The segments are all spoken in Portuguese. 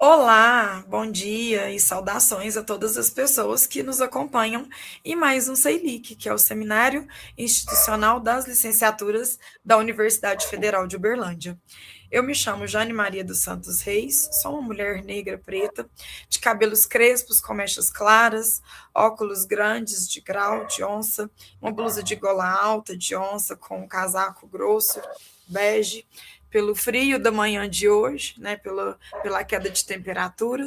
Olá, bom dia e saudações a todas as pessoas que nos acompanham em mais um CEILIC, que é o Seminário Institucional das Licenciaturas da Universidade Federal de Uberlândia. Eu me chamo Jane Maria dos Santos Reis, sou uma mulher negra preta, de cabelos crespos com mechas claras, óculos grandes de grau de onça, uma blusa de gola alta de onça com um casaco grosso, bege, pelo frio da manhã de hoje, né, pela queda de temperatura,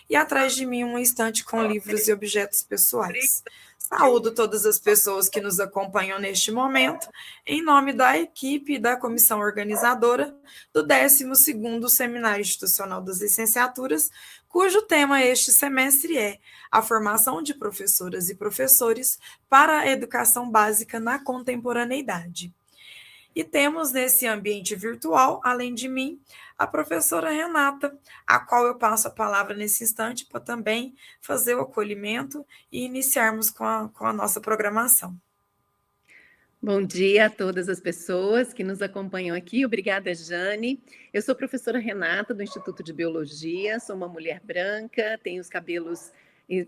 e atrás de mim uma estante com livros e objetos pessoais. Saúdo todas as pessoas que nos acompanham neste momento, em nome da equipe e da comissão organizadora do 12º Seminário Institucional das Licenciaturas, cujo tema este semestre é a formação de professoras e professores para a educação básica na contemporaneidade. E temos nesse ambiente virtual, além de mim, a professora Renata, a qual eu passo a palavra nesse instante para também fazer o acolhimento e iniciarmos com a nossa programação. Bom dia a todas as pessoas que nos acompanham aqui. Obrigada, Jane. Eu sou a professora Renata, do Instituto de Biologia, sou uma mulher branca, tenho os cabelos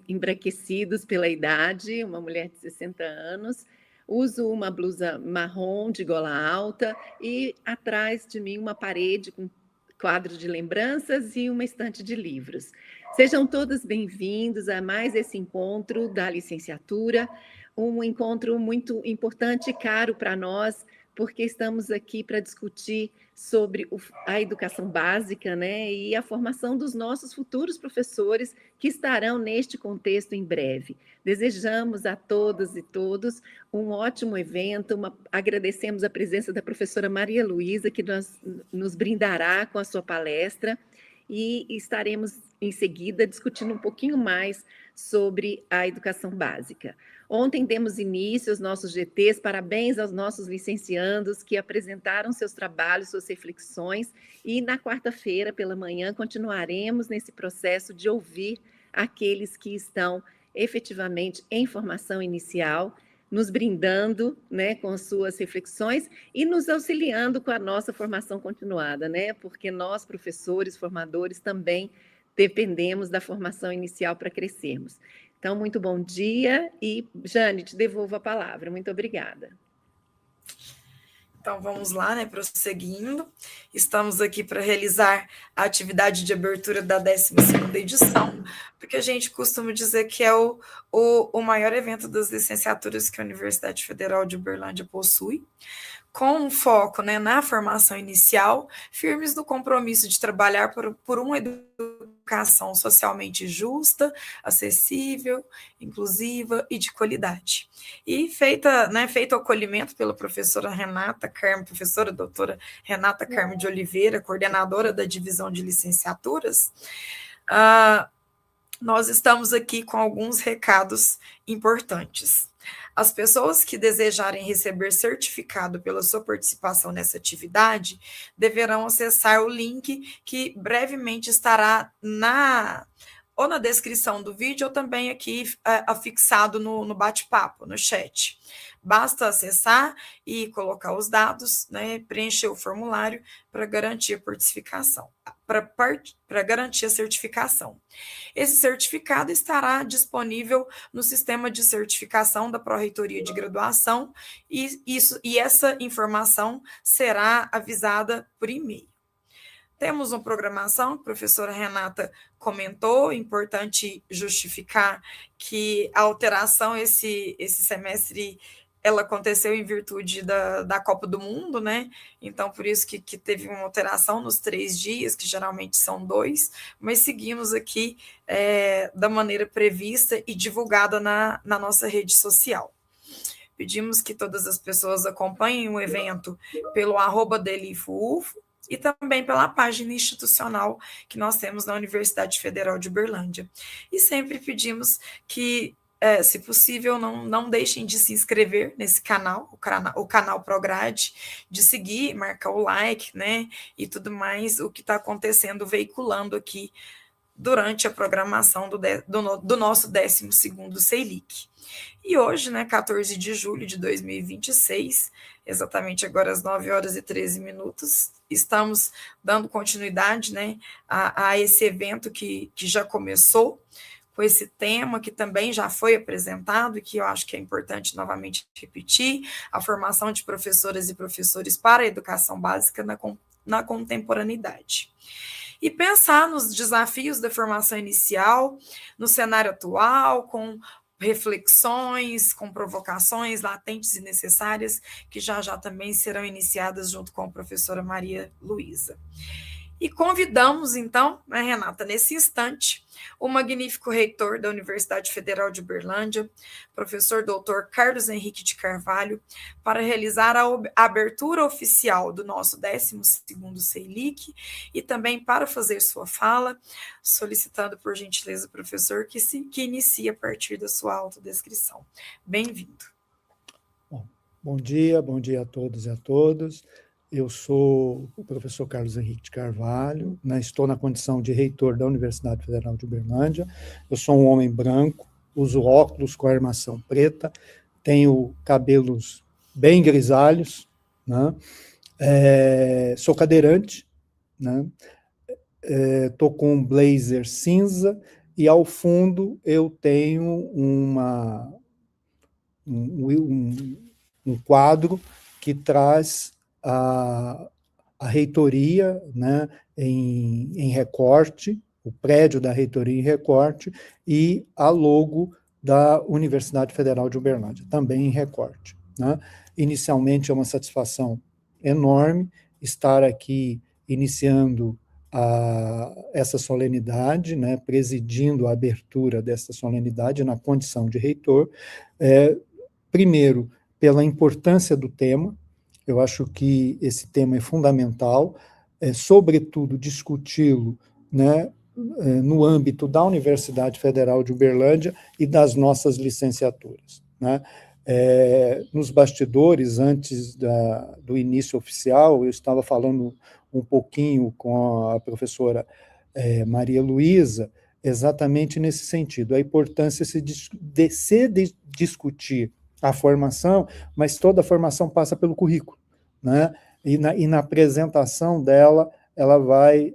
embranquecidos pela idade, uma mulher de 60 anos, uso uma blusa marrom de gola alta e atrás de mim uma parede com quadro de lembranças e uma estante de livros. Sejam todos bem-vindos a mais esse encontro da licenciatura, um encontro muito importante e caro para nós, porque estamos aqui para discutir sobre a educação básica, né, e a formação dos nossos futuros professores que estarão neste contexto em breve. Desejamos a todas e todos um ótimo evento, agradecemos a presença da professora Maria Luísa, que nos brindará com a sua palestra, e estaremos em seguida discutindo um pouquinho mais sobre a educação básica. Ontem demos início aos nossos GTs, parabéns aos nossos licenciandos que apresentaram seus trabalhos, suas reflexões, e na quarta-feira, pela manhã, continuaremos nesse processo de ouvir aqueles que estão efetivamente em formação inicial, nos brindando, né, com suas reflexões e nos auxiliando com a nossa formação continuada, né, porque nós, professores, formadores, também dependemos da formação inicial para crescermos. Então, muito bom dia e, Jane, te devolvo a palavra. Muito obrigada. Então, vamos lá, né, prosseguindo. Estamos aqui para realizar a atividade de abertura da 12ª edição, porque a gente costuma dizer que é o maior evento das licenciaturas que a Universidade Federal de Uberlândia possui, com um foco, né, na formação inicial, firmes no compromisso de trabalhar por uma educação socialmente justa, acessível, inclusiva e de qualidade. E feito o acolhimento pela professora Renata Carmo, professora doutora Renata Carmo de Oliveira, coordenadora da divisão de licenciaturas, nós estamos aqui com alguns recados importantes. As pessoas que desejarem receber certificado pela sua participação nessa atividade deverão acessar o link que brevemente estará ou na descrição do vídeo ou também aqui afixado no bate-papo, no chat. Basta acessar e colocar os dados, né, preencher o formulário para garantir a participação, para garantir a certificação. Esse certificado estará disponível no sistema de certificação da Pró-Reitoria de Graduação e essa informação será avisada por e-mail. Temos uma programação, a professora Renata comentou, importante justificar que a alteração esse semestre ela aconteceu em virtude da Copa do Mundo, né? Então, por isso que teve uma alteração nos 3 dias, que geralmente são 2, mas seguimos aqui da maneira prevista e divulgada na nossa rede social. Pedimos que todas as pessoas acompanhem o evento pelo @delifufo e também pela página institucional que nós temos na Universidade Federal de Uberlândia. E sempre pedimos que, se possível, não deixem de se inscrever nesse canal, o canal Prograde, de seguir, marcar o like, né, e tudo mais, o que está acontecendo, veiculando aqui durante a programação do nosso 12º CEILIC. E hoje, né, 14 de julho de 2026, exatamente agora às 9h13, estamos dando continuidade, né, a esse evento que já começou, com esse tema que também já foi apresentado e que eu acho que é importante novamente repetir, a formação de professoras e professores para a educação básica na contemporaneidade. E pensar nos desafios da formação inicial, no cenário atual, com reflexões, com provocações latentes e necessárias, que já também serão iniciadas junto com a professora Maria Luísa. E convidamos, então, né, Renata, nesse instante, o magnífico reitor da Universidade Federal de Uberlândia, professor doutor Carlos Henrique de Carvalho, para realizar a abertura oficial do nosso 12º CEILIC e também para fazer sua fala, solicitando, por gentileza, professor, que inicie a partir da sua autodescrição. Bem-vindo. Bom dia a todos e a todas. Eu sou o professor Carlos Henrique de Carvalho, né? Estou na condição de reitor da Universidade Federal de Uberlândia. Eu sou um homem branco, uso óculos com armação preta, tenho cabelos bem grisalhos, né? Sou cadeirante, né? Estou com um blazer cinza e, ao fundo, eu tenho um quadro que traz a reitoria, né, em recorte, o prédio da reitoria em recorte, e a logo da Universidade Federal de Uberlândia, também em recorte, né? Inicialmente é uma satisfação enorme estar aqui iniciando essa solenidade, né, presidindo a abertura dessa solenidade na condição de reitor, primeiro, pela importância do tema. Eu acho que esse tema é fundamental, sobretudo discuti-lo, né, no âmbito da Universidade Federal de Uberlândia e das nossas licenciaturas, né? Nos bastidores, antes do início oficial, eu estava falando um pouquinho com a professora Maria Luísa, exatamente nesse sentido, a importância de discutir a formação, mas toda a formação passa pelo currículo, né? E na apresentação dela, ela vai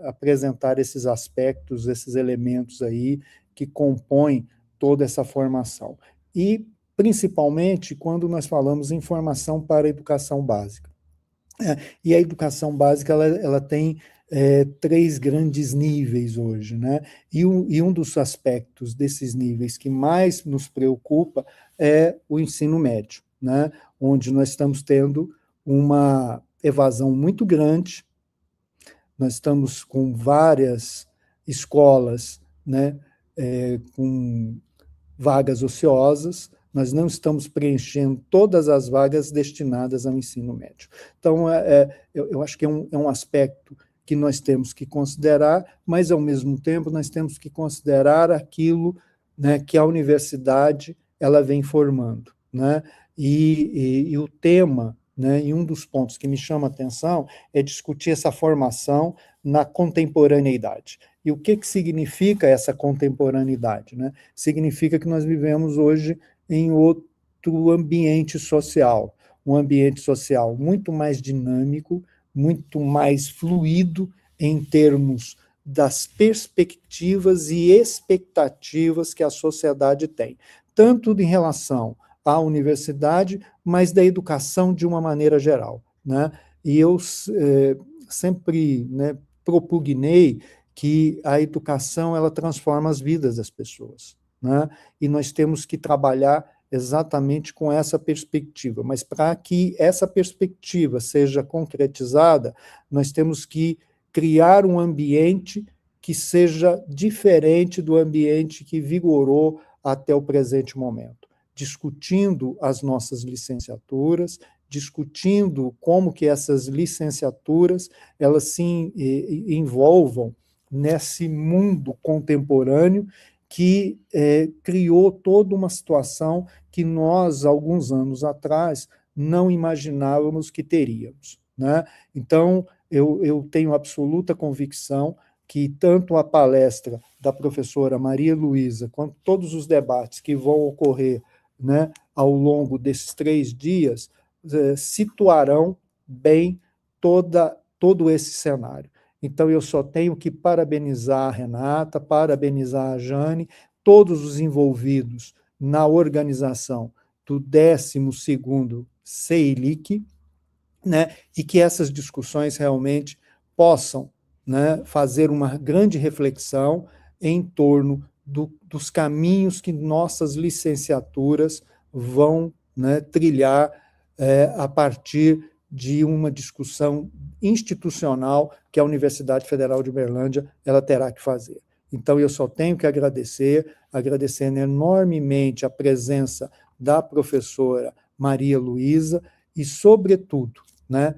apresentar esses aspectos, esses elementos aí que compõem toda essa formação. E, principalmente, quando nós falamos em formação para a educação básica. E a educação básica, ela tem 3 grandes níveis hoje, né? E um dos aspectos desses níveis que mais nos preocupa é o ensino médio, né? Onde nós estamos tendo uma evasão muito grande, nós estamos com várias escolas, né, com vagas ociosas, nós não estamos preenchendo todas as vagas destinadas ao ensino médio. Então, eu acho que é um aspecto que nós temos que considerar, mas, ao mesmo tempo, nós temos que considerar aquilo, né, que a universidade ela vem formando, né? E o tema, né, e um dos pontos que me chama a atenção é discutir essa formação na contemporaneidade. E o que significa essa contemporaneidade, né? Significa que nós vivemos hoje em outro ambiente social, um ambiente social muito mais dinâmico, muito mais fluido em termos das perspectivas e expectativas que a sociedade tem, tanto em relação à universidade, mas da educação de uma maneira geral, né? E eu sempre, né, propugnei que a educação ela transforma as vidas das pessoas, né? E nós temos que trabalhar exatamente com essa perspectiva, mas para que essa perspectiva seja concretizada, nós temos que criar um ambiente que seja diferente do ambiente que vigorou até o presente momento, discutindo as nossas licenciaturas, discutindo como que essas licenciaturas elas se envolvam nesse mundo contemporâneo que criou toda uma situação que nós, alguns anos atrás, não imaginávamos que teríamos, né? Então, eu tenho absoluta convicção que tanto a palestra da professora Maria Luísa, quanto todos os debates que vão ocorrer, né, ao longo desses 3 dias, situarão bem todo esse cenário. Então, eu só tenho que parabenizar a Renata, parabenizar a Jane, todos os envolvidos na organização do 12º CEILIC, né, e que essas discussões realmente possam, né, fazer uma grande reflexão em torno dos caminhos que nossas licenciaturas vão, né, trilhar a partir de uma discussão institucional que a Universidade Federal de Uberlândia ela terá que fazer. Então, eu só tenho que agradecendo enormemente a presença da professora Maria Luísa e, sobretudo, né,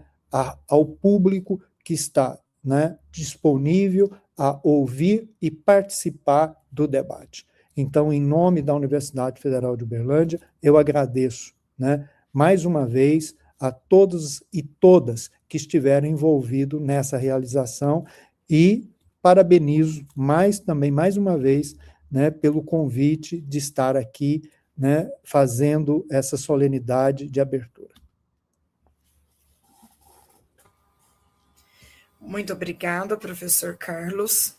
ao público que está, né, disponível a ouvir e participar do debate. Então, em nome da Universidade Federal de Uberlândia, eu agradeço, né, mais uma vez a todos e todas que estiveram envolvidos nessa realização e parabenizo também mais uma vez, né, pelo convite de estar aqui, né, fazendo essa solenidade de abertura. Muito obrigada, professor Carlos.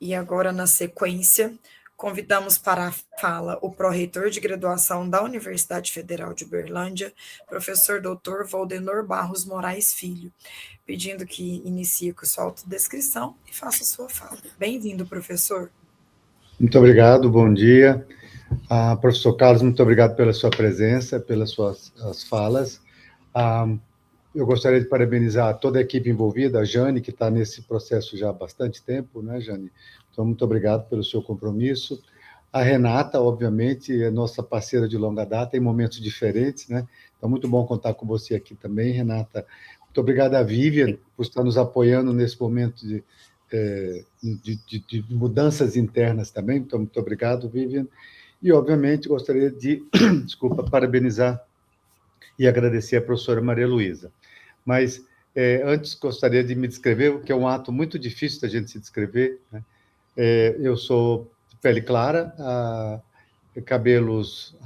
E agora, na sequência, convidamos para a fala o pró-reitor de graduação da Universidade Federal de Uberlândia, professor Dr. Valdenor Barros Moraes Filho, pedindo que inicie com sua autodescrição e faça sua fala. Bem-vindo, professor. Muito obrigado, bom dia. Professor Carlos, muito obrigado pela sua presença, pelas suas falas. Eu gostaria de parabenizar toda a equipe envolvida, a Jane, que está nesse processo já há bastante tempo, né, Jane? Então, muito obrigado pelo seu compromisso. A Renata, obviamente, é nossa parceira de longa data, em momentos diferentes, né? Então, muito bom contar com você aqui também, Renata. Muito obrigado a Vivian por estar nos apoiando nesse momento de mudanças internas também. Então, muito obrigado, Vivian. E, obviamente, gostaria de, parabenizar e agradecer a professora Maria Luísa. Mas, antes, gostaria de me descrever, que é um ato muito difícil da gente se descrever, né? Eu sou de pele clara, cabelos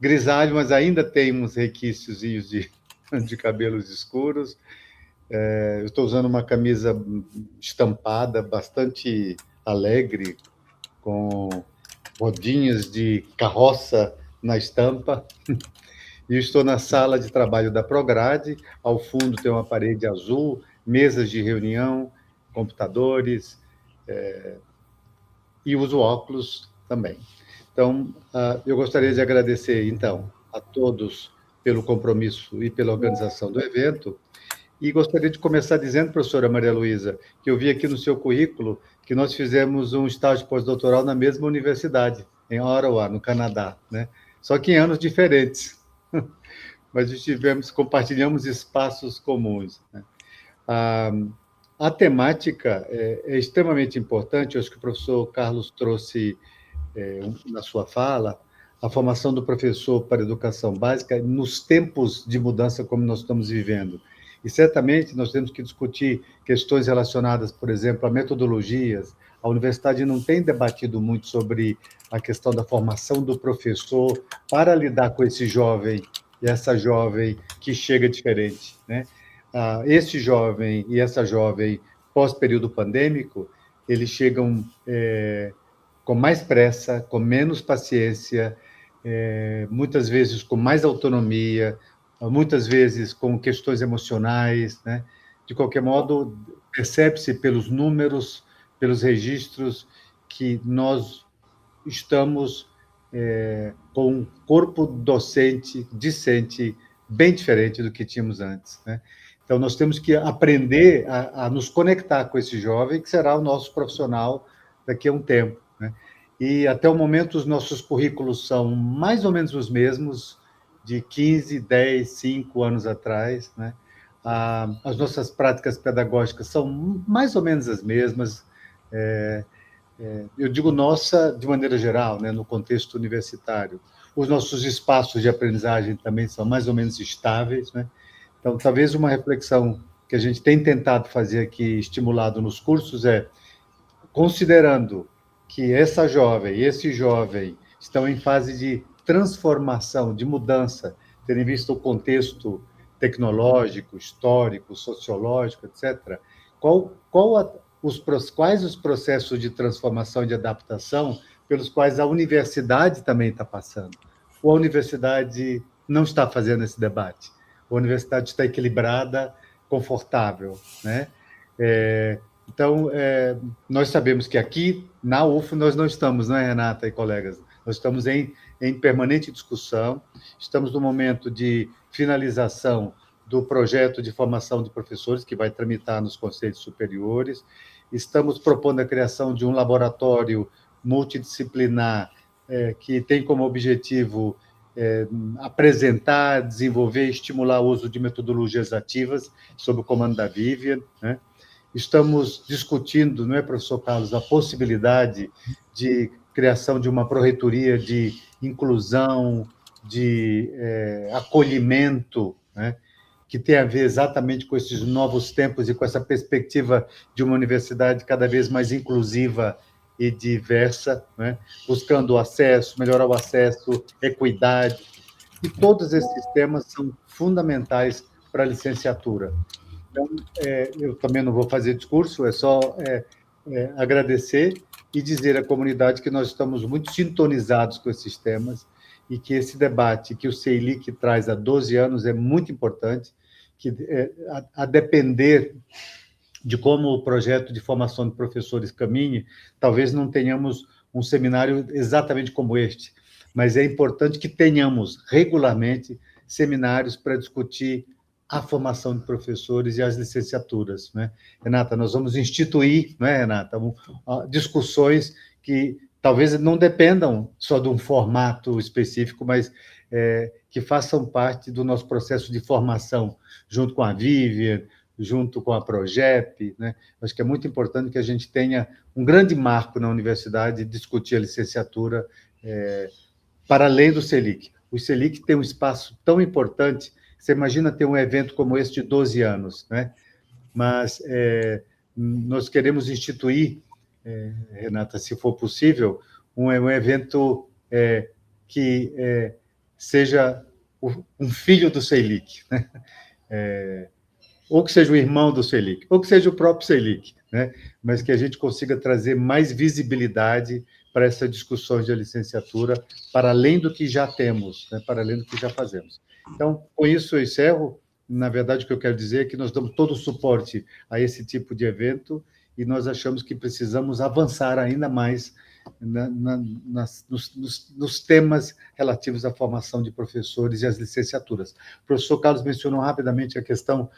grisalhos, mas ainda tem uns requícios de cabelos escuros. Eu estou usando uma camisa estampada, bastante alegre, com rodinhas de carroça na estampa. E estou na sala de trabalho da Prograde. Ao fundo tem uma parede azul, mesas de reunião, computadores, e uso óculos também. Então, eu gostaria de agradecer, então, a todos pelo compromisso e pela organização do evento, e gostaria de começar dizendo, professora Maria Luísa, que eu vi aqui no seu currículo que nós fizemos um estágio pós-doutoral na mesma universidade, em Ottawa, no Canadá, né? Só que em anos diferentes. Mas compartilhamos espaços comuns, né? A temática é extremamente importante, eu acho que o professor Carlos trouxe na sua fala, a formação do professor para a educação básica nos tempos de mudança como nós estamos vivendo. E certamente nós temos que discutir questões relacionadas, por exemplo, a metodologias. A universidade não tem debatido muito sobre a questão da formação do professor para lidar com esse jovem e essa jovem que chega diferente, né? Esse jovem e essa jovem pós-período pandêmico, eles chegam com mais pressa, com menos paciência, muitas vezes com mais autonomia, muitas vezes com questões emocionais, né? De qualquer modo, percebe-se pelos números, pelos registros, que nós estamos com um corpo docente, discente, bem diferente do que tínhamos antes, né? Então, nós temos que aprender a nos conectar com esse jovem, que será o nosso profissional daqui a um tempo, né? E, até o momento, os nossos currículos são mais ou menos os mesmos de 15, 10, 5 anos atrás, né? As nossas práticas pedagógicas são mais ou menos as mesmas. Eu digo nossa de maneira geral, né, no contexto universitário. Os nossos espaços de aprendizagem também são mais ou menos estáveis, né? Então, talvez uma reflexão que a gente tem tentado fazer aqui, estimulado nos cursos, é, considerando que essa jovem e esse jovem estão em fase de transformação, de mudança, tendo visto o contexto tecnológico, histórico, sociológico, etc., quais os processos de transformação e de adaptação pelos quais a universidade também está passando? Ou a universidade não está fazendo esse debate? A universidade está equilibrada, confortável, né? Então, nós sabemos que aqui, na UFO, nós não estamos, não é, Renata e colegas? Nós estamos em permanente discussão, estamos no momento de finalização do projeto de formação de professores, que vai tramitar nos conselhos superiores, estamos propondo a criação de um laboratório multidisciplinar que tem como objetivo apresentar, desenvolver e estimular o uso de metodologias ativas, sob o comando da Vivian, né? Estamos discutindo, não é, professor Carlos, a possibilidade de criação de uma pró-reitoria de inclusão, de acolhimento, né, que tem a ver exatamente com esses novos tempos e com essa perspectiva de uma universidade cada vez mais inclusiva e diversa, né, buscando acesso, melhorar o acesso, equidade, e todos esses temas são fundamentais para a licenciatura. Então, eu também não vou fazer discurso, é só agradecer e dizer à comunidade que nós estamos muito sintonizados com esses temas e que esse debate que o CEILIC traz há 12 anos é muito importante, que a depender de como o projeto de formação de professores caminhe, talvez não tenhamos um seminário exatamente como este, mas é importante que tenhamos regularmente seminários para discutir a formação de professores e as licenciaturas, né? Renata, nós vamos instituir, não é, Renata, discussões que talvez não dependam só de um formato específico, mas que façam parte do nosso processo de formação, junto com a Vivian, junto com a Progep, né? Acho que é muito importante que a gente tenha um grande marco na universidade de discutir a licenciatura para além do CELIC. O CELIC tem um espaço tão importante. Você imagina ter um evento como esse de 12 anos, né? Mas nós queremos instituir, Renata, se for possível, um evento que seja um filho do CELIC, né? Ou que seja o irmão do CELIC, ou que seja o próprio CELIC, né? Mas que a gente consiga trazer mais visibilidade para essas discussões de licenciatura, para além do que já temos, né? Para além do que já fazemos. Então, com isso eu encerro. Na verdade, o que eu quero dizer é que nós damos todo o suporte a esse tipo de evento e nós achamos que precisamos avançar ainda mais nos temas relativos à formação de professores e às licenciaturas. O professor Carlos mencionou rapidamente a questão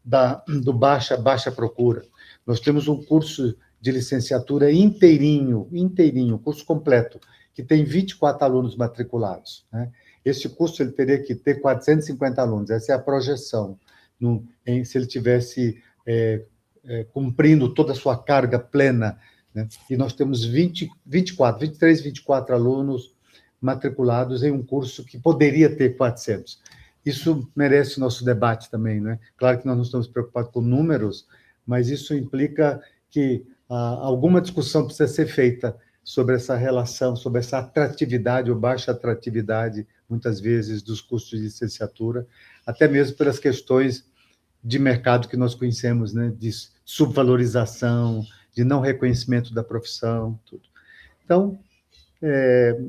do baixa procura. Nós temos um curso de licenciatura inteirinho, curso completo, que tem 24 alunos matriculados, né? Esse curso ele teria que ter 450 alunos, essa é a projeção, se ele tivesse cumprindo toda a sua carga plena, né? E nós temos 23, 24 alunos matriculados em um curso que poderia ter 400. Isso merece nosso debate também, né? Claro que nós não estamos preocupados com números, mas isso implica que alguma discussão precisa ser feita sobre essa relação, sobre essa atratividade ou baixa atratividade, muitas vezes, dos cursos de licenciatura, até mesmo pelas questões de mercado que nós conhecemos, né? De subvalorização, de não reconhecimento da profissão, tudo. Então,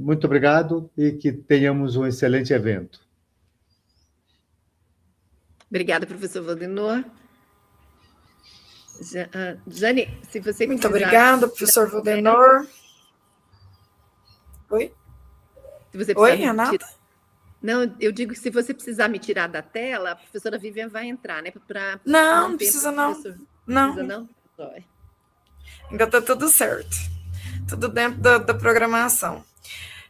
muito obrigado e que tenhamos um excelente evento. Obrigada, professor Valdenor. Jane, se você Muito obrigada, professor Valdenor. Oi? Se você Oi, Renata? Não, eu digo que se você precisar me tirar da tela, a professora Vivian vai entrar, né? Não precisa não. Não precisa não? Ainda está tudo certo. Tudo dentro da programação.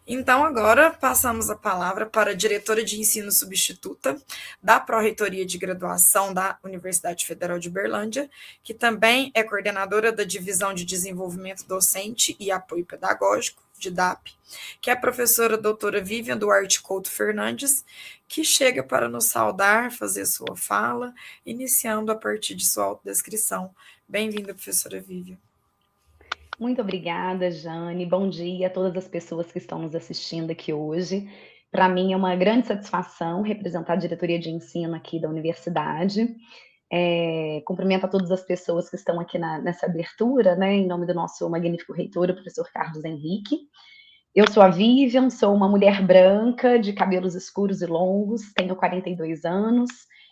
Então, agora, passamos a palavra para a diretora de ensino substituta da Pró-Reitoria de Graduação da Universidade Federal de Uberlândia, que também é coordenadora da Divisão de Desenvolvimento Docente e Apoio Pedagógico, de DAP, que é a professora doutora Vivian Duarte Couto Fernandes, que chega para nos saudar, fazer sua fala, iniciando a partir de sua autodescrição. Bem-vinda, professora Vivian. Muito obrigada, Jane. Bom dia a todas as pessoas que estão nos assistindo aqui hoje. Para mim é uma grande satisfação representar a diretoria de ensino aqui da universidade. Cumprimento a todas as pessoas que estão aqui nessa abertura, né, em nome do nosso magnífico reitor, o professor Carlos Henrique. Eu sou a Vivian, sou uma mulher branca, de cabelos escuros e longos, tenho 42 anos.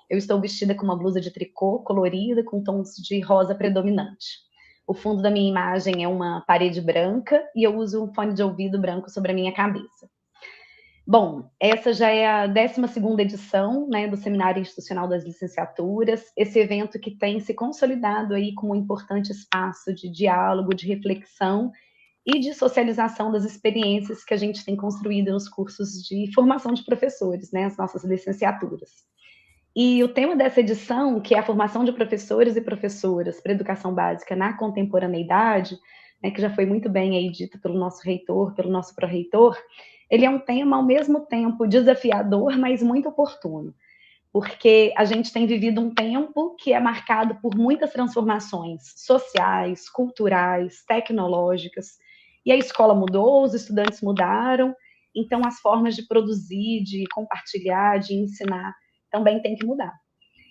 Eu estou vestida com uma blusa de tricô colorida com tons de rosa predominante. O fundo da minha imagem é uma parede branca e eu uso um fone de ouvido branco sobre a minha cabeça. Bom, essa já é a 12ª edição, né, do Seminário Institucional das Licenciaturas, esse evento que tem se consolidado aí como um importante espaço de diálogo, de reflexão e de socialização das experiências que a gente tem construído nos cursos de formação de professores, né, as nossas licenciaturas. E o tema dessa edição, que é a formação de professores e professoras para educação básica na contemporaneidade, né, que já foi muito bem aí dito pelo nosso reitor, pelo nosso pró-reitor, ele é um tema ao mesmo tempo desafiador, mas muito oportuno, porque a gente tem vivido um tempo que é marcado por muitas transformações sociais, culturais, tecnológicas, e a escola mudou, os estudantes mudaram, então as formas de produzir, de compartilhar, de ensinar também tem que mudar.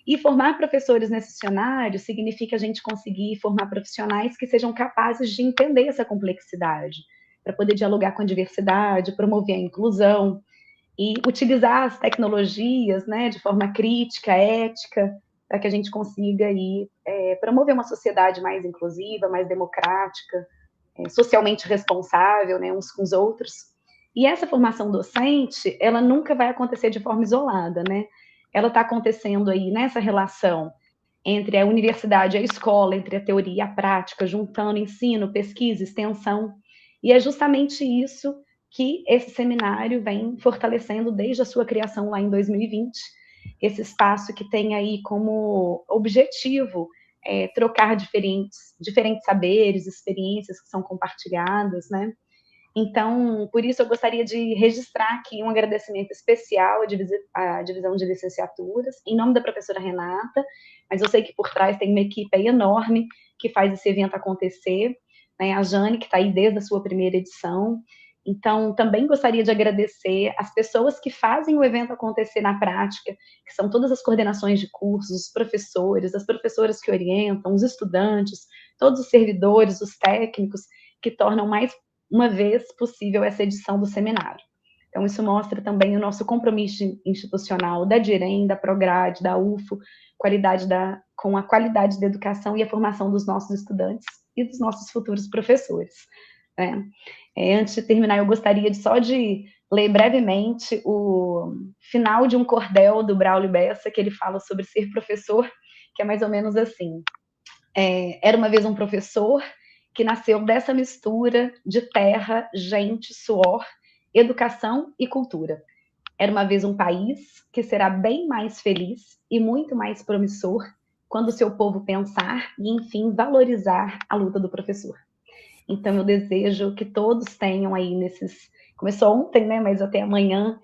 E formar professores nesse cenário significa a gente conseguir formar profissionais que sejam capazes de entender essa complexidade, para poder dialogar com a diversidade, promover a inclusão e utilizar as tecnologias, né, de forma crítica, ética, para que a gente consiga aí, promover uma sociedade mais inclusiva, mais democrática, socialmente responsável, né, uns com os outros. E essa formação docente, ela nunca vai acontecer de forma isolada, né? Ela está acontecendo aí nessa relação entre a universidade e a escola, entre a teoria e a prática, juntando ensino, pesquisa, extensão. E é justamente isso que esse seminário vem fortalecendo desde a sua criação lá em 2020. Esse espaço que tem aí como objetivo trocar diferentes saberes, experiências que são compartilhadas, né? Então, por isso eu gostaria de registrar aqui um agradecimento especial à divisão de licenciaturas, em nome da professora Renata, mas eu sei que por trás tem uma equipe aí enorme que faz esse evento acontecer, né? A Jane, que está aí desde a sua primeira edição. Então, também gostaria de agradecer as pessoas que fazem o evento acontecer na prática, que são todas as coordenações de cursos, os professores, as professoras que orientam, os estudantes, todos os servidores, os técnicos, que tornam mais uma vez possível essa edição do seminário. Então, isso mostra também o nosso compromisso institucional da DIREM, da Prograde, da UFO, com a qualidade da educação e a formação dos nossos estudantes e dos nossos futuros professores. Antes de terminar, eu gostaria só de ler brevemente o final de um cordel do Braulio Bessa, que ele fala sobre ser professor, que é mais ou menos assim. Era uma vez um professor que nasceu dessa mistura de terra, gente, suor, educação e cultura. Era uma vez um país que será bem mais feliz e muito mais promissor quando o seu povo pensar e, enfim, valorizar a luta do professor. Então, eu desejo que todos tenham aí começou ontem, né, mas até amanhã,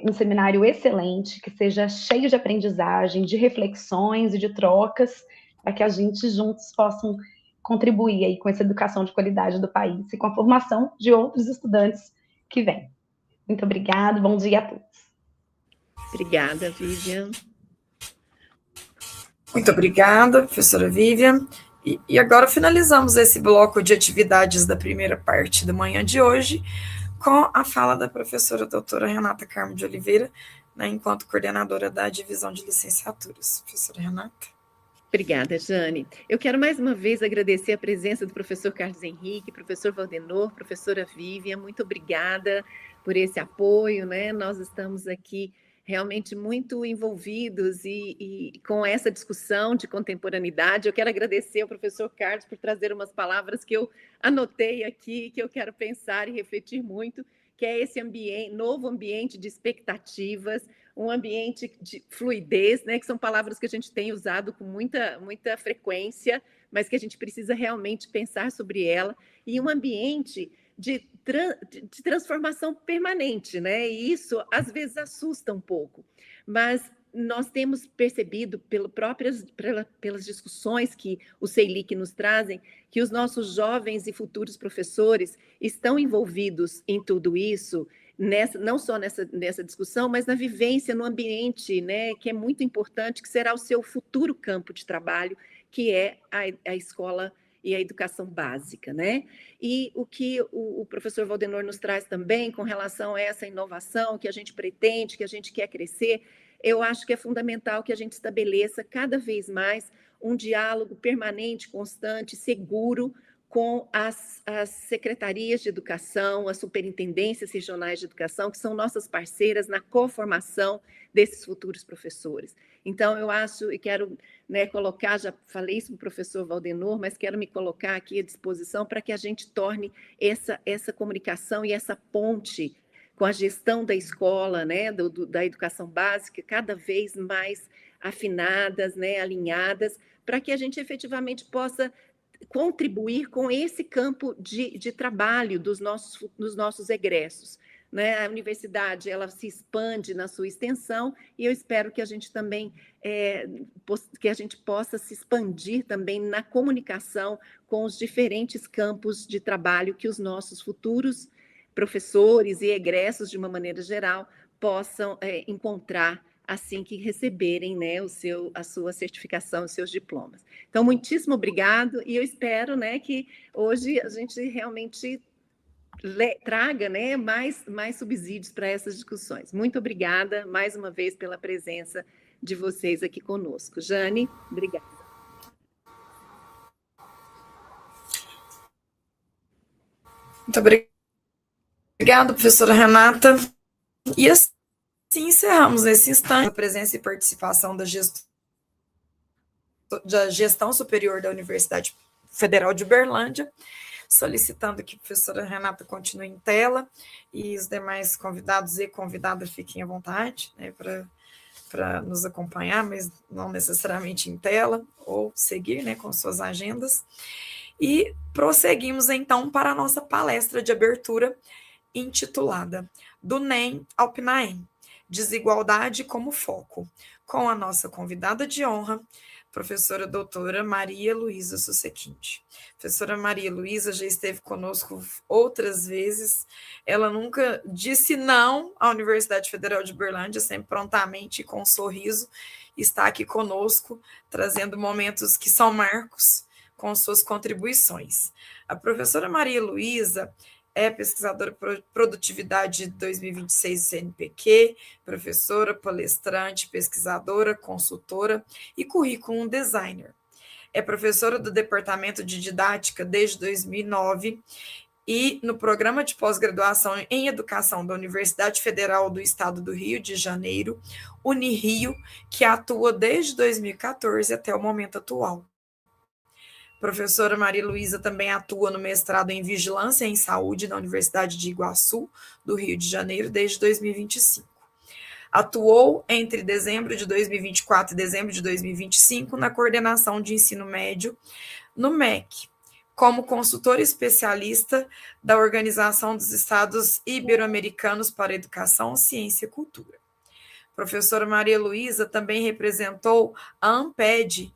um seminário excelente, que seja cheio de aprendizagem, de reflexões e de trocas, para que a gente juntos possam contribuir aí com essa educação de qualidade do país e com a formação de outros estudantes que vêm. Muito obrigada, bom dia a todos. Obrigada, Vivian. Muito obrigada, professora Vivian. E agora finalizamos esse bloco de atividades da primeira parte da manhã de hoje com a fala da professora doutora Renata Carmo de Oliveira, né, enquanto coordenadora da divisão de licenciaturas. Professora Renata. Obrigada, Jane. Eu quero mais uma vez agradecer a presença do professor Carlos Henrique, professor Valdenor, professora Vivian, muito obrigada por esse apoio, né? Nós estamos aqui realmente muito envolvidos e com essa discussão de contemporaneidade. Eu quero agradecer ao professor Carlos por trazer umas palavras que eu anotei aqui, que eu quero pensar e refletir muito, que é esse novo ambiente de expectativas, um ambiente de fluidez, né, que são palavras que a gente tem usado com muita frequência, mas que a gente precisa realmente pensar sobre ela, e um ambiente de transformação permanente, né? E isso, às vezes, assusta um pouco. Mas nós temos percebido, pelas discussões que o CEILIC nos trazem, que os nossos jovens e futuros professores estão envolvidos em tudo isso, não só nessa discussão, mas na vivência, no ambiente, né, que é muito importante, que será o seu futuro campo de trabalho, que é a escola e a educação básica, né? E o que o professor Valdenor nos traz também com relação a essa inovação que a gente pretende, que a gente quer crescer, eu acho que é fundamental que a gente estabeleça cada vez mais um diálogo permanente, constante, seguro com as secretarias de educação, as superintendências regionais de educação, que são nossas parceiras na coformação desses futuros professores. Então, eu acho, e quero, né, colocar, já falei isso para o professor Valdenor, mas quero me colocar aqui à disposição para que a gente torne essa comunicação e essa ponte com a gestão da escola, né, da educação básica, cada vez mais afinadas, né, alinhadas, para que a gente efetivamente possa contribuir com esse campo de trabalho dos nossos egressos. Né? A universidade ela se expande na sua extensão e eu espero que a gente também que a gente possa se expandir também na comunicação com os diferentes campos de trabalho que os nossos futuros professores e egressos, de uma maneira geral, possam encontrar assim que receberem, né, a sua certificação, os seus diplomas. Então, muitíssimo obrigado, e eu espero, né, que hoje a gente realmente traga, né, mais subsídios para essas discussões. Muito obrigada, mais uma vez, pela presença de vocês aqui conosco. Jane, obrigada. Muito obrigada, professora Renata. E assim encerramos nesse instante a presença e participação da Gestão Superior da Universidade Federal de Uberlândia, solicitando que a professora Renata continue em tela e os demais convidados e convidadas fiquem à vontade, né, para nos acompanhar, mas não necessariamente em tela, ou seguir, né, com suas agendas. E prosseguimos, então, para a nossa palestra de abertura, intitulada Do NEM ao PNAEM, Desigualdade como Foco, com a nossa convidada de honra, professora doutora Maria Luísa Susequinte. Professora Maria Luísa já esteve conosco outras vezes, ela nunca disse não à Universidade Federal de Uberlândia, sempre prontamente e com um sorriso, está aqui conosco, trazendo momentos que são marcos com suas contribuições. A professora Maria Luísa é pesquisadora por produtividade 2026 do CNPq, professora, palestrante, pesquisadora, consultora e currículo designer. É professora do Departamento de Didática desde 2009 e no programa de pós-graduação em Educação da Universidade Federal do Estado do Rio de Janeiro, Unirio, que atua desde 2014 até o momento atual. Professora Maria Luísa também atua no mestrado em Vigilância em Saúde na Universidade de Iguaçu, do Rio de Janeiro, desde 2025. Atuou entre dezembro de 2024 e dezembro de 2025 na coordenação de ensino médio no MEC, como consultora especialista da Organização dos Estados Ibero-Americanos para Educação, Ciência e Cultura. Professora Maria Luísa também representou a ANPED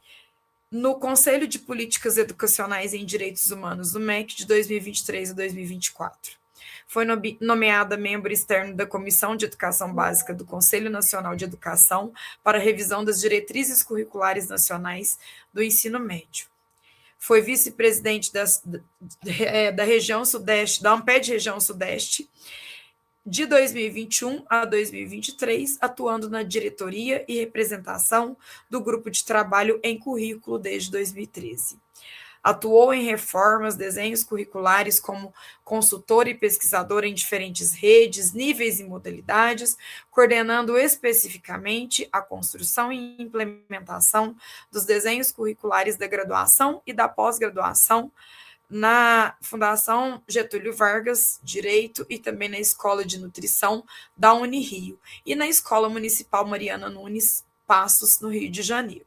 no Conselho de Políticas Educacionais em Direitos Humanos do MEC de 2023 a 2024. Foi nomeada membro externo da Comissão de Educação Básica do Conselho Nacional de Educação para revisão das diretrizes curriculares nacionais do ensino médio. Foi vice-presidente da região Sudeste, da ANPED Região Sudeste, de 2021 a 2023, atuando na diretoria e representação do grupo de trabalho em currículo desde 2013. Atuou em reformas, desenhos curriculares como consultora e pesquisadora em diferentes redes, níveis e modalidades, coordenando especificamente a construção e implementação dos desenhos curriculares da graduação e da pós-graduação na Fundação Getúlio Vargas, Direito, e também na Escola de Nutrição da Unirio, e na Escola Municipal Mariana Nunes Passos, no Rio de Janeiro.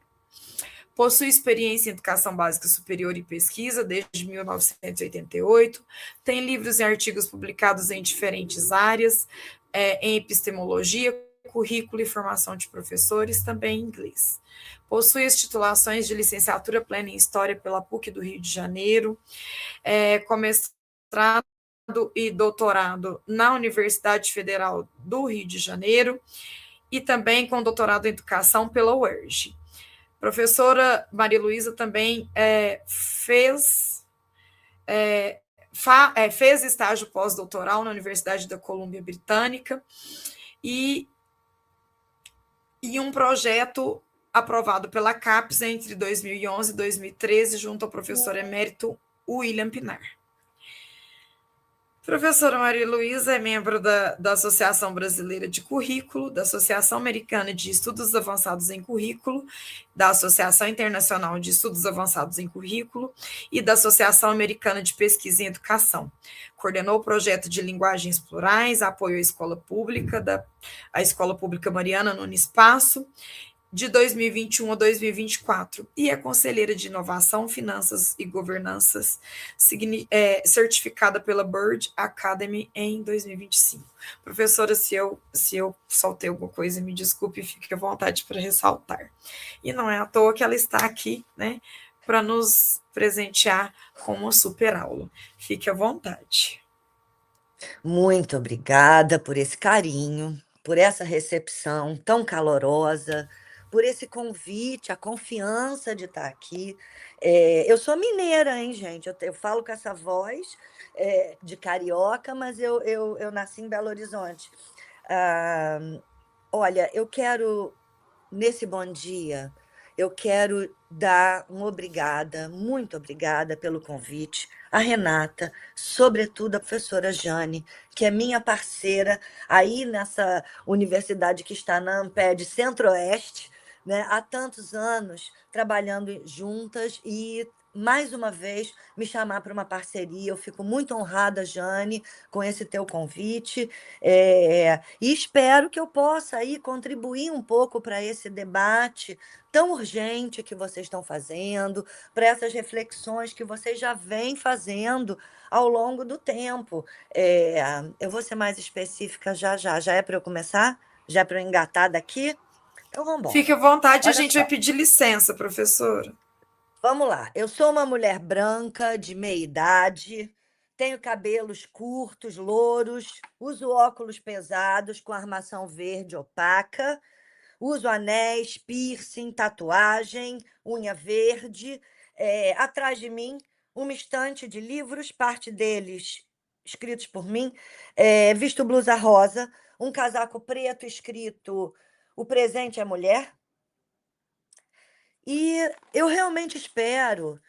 Possui experiência em educação básica superior e pesquisa desde 1988. Tem livros e artigos publicados em diferentes áreas, em epistemologia, currículo e formação de professores, também em inglês. Possui as titulações de licenciatura plena em História pela PUC do Rio de Janeiro, com mestrado e doutorado na Universidade Federal do Rio de Janeiro, e também com doutorado em Educação pela UERJ. Professora Maria Luísa também fez estágio pós-doutoral na Universidade da Colômbia Britânica e um projeto aprovado pela CAPES entre 2011 e 2013, junto ao professor emérito William Pinar. Professora Maria Luísa é membro da Associação Brasileira de Currículo, da Associação Americana de Estudos Avançados em Currículo, da Associação Internacional de Estudos Avançados em Currículo e da Associação Americana de Pesquisa em Educação. Coordenou o projeto de Linguagens Plurais, apoio à Escola Pública, a Escola Pública Mariana Nunes Espaço, de 2021 a 2024, e é conselheira de Inovação, Finanças e Governanças, certificada pela Bird Academy em 2025. Professora, se eu soltei alguma coisa, me desculpe, fique à vontade para ressaltar. E não é à toa que ela está aqui, né, para nos presentear com uma super aula. Fique à vontade. Muito obrigada por esse carinho, por essa recepção tão calorosa, por esse convite, a confiança de estar aqui. Eu sou mineira, hein, gente? Eu falo com essa voz de carioca, mas eu nasci em Belo Horizonte. Olha, eu quero, nesse bom dia, eu quero dar obrigada, muito obrigada pelo convite, a Renata, sobretudo a professora Jane, que é minha parceira aí nessa universidade que está na Amped Centro-Oeste, né, há tantos anos trabalhando juntas e, mais uma vez, me chamar para uma parceria. Eu fico muito honrada, Jane, com esse teu convite, e espero que eu possa aí contribuir um pouco para esse debate tão urgente que vocês estão fazendo, para essas reflexões que vocês já vêm fazendo ao longo do tempo. Eu vou ser mais específica já. Já é para eu começar? Já é para eu engatar daqui? Então, vamos embora. Fique à vontade, Olha a gente só. vai pedir licença, professora. Vamos lá. Eu sou uma mulher branca, de meia idade, tenho cabelos curtos, louros, uso óculos pesados com armação verde opaca, uso anéis, piercing, tatuagem, unha verde. Atrás de mim, uma estante de livros, parte deles escritos por mim, visto blusa rosa, um casaco preto escrito "O presente é mulher". E eu realmente espero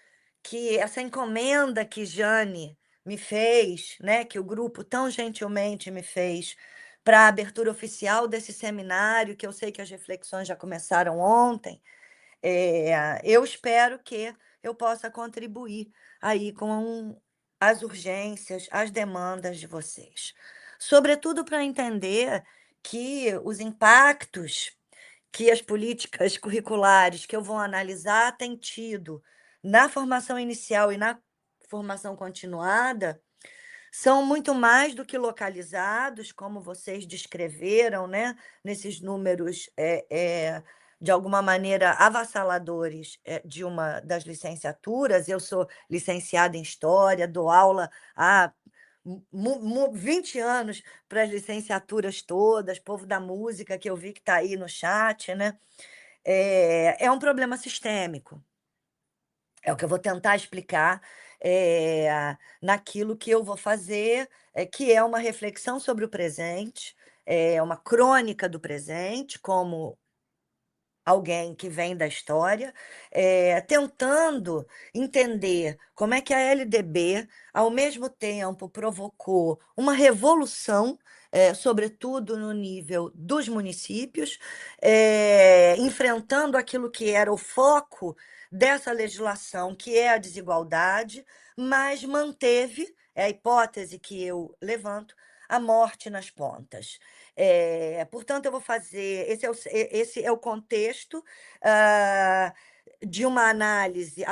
que essa encomenda que Jane me fez, né, que o grupo tão gentilmente me fez para a abertura oficial desse seminário, que eu sei que as reflexões já começaram ontem, eu espero que eu possa contribuir aí com as urgências, as demandas de vocês. Sobretudo para entender que os impactos que as políticas curriculares que eu vou analisar têm tido na formação inicial e na formação continuada são muito mais do que localizados, como vocês descreveram, né, nesses números de alguma maneira avassaladores de uma das licenciaturas. Eu sou licenciada em História, dou aula há 20 anos para as licenciaturas todas, povo da música, que eu vi que está aí no chat, né? É um problema sistêmico. É o que eu vou tentar explicar naquilo que eu vou fazer, que é uma reflexão sobre o presente, uma crônica do presente, como alguém que vem da história, tentando entender como é que a LDB, ao mesmo tempo, provocou uma revolução, sobretudo no nível dos municípios, enfrentando aquilo que era o foco dessa legislação, que é a desigualdade, mas manteve, é a hipótese que eu levanto, a morte nas pontas. Portanto, eu vou fazer. Esse é o contexto. de uma análise,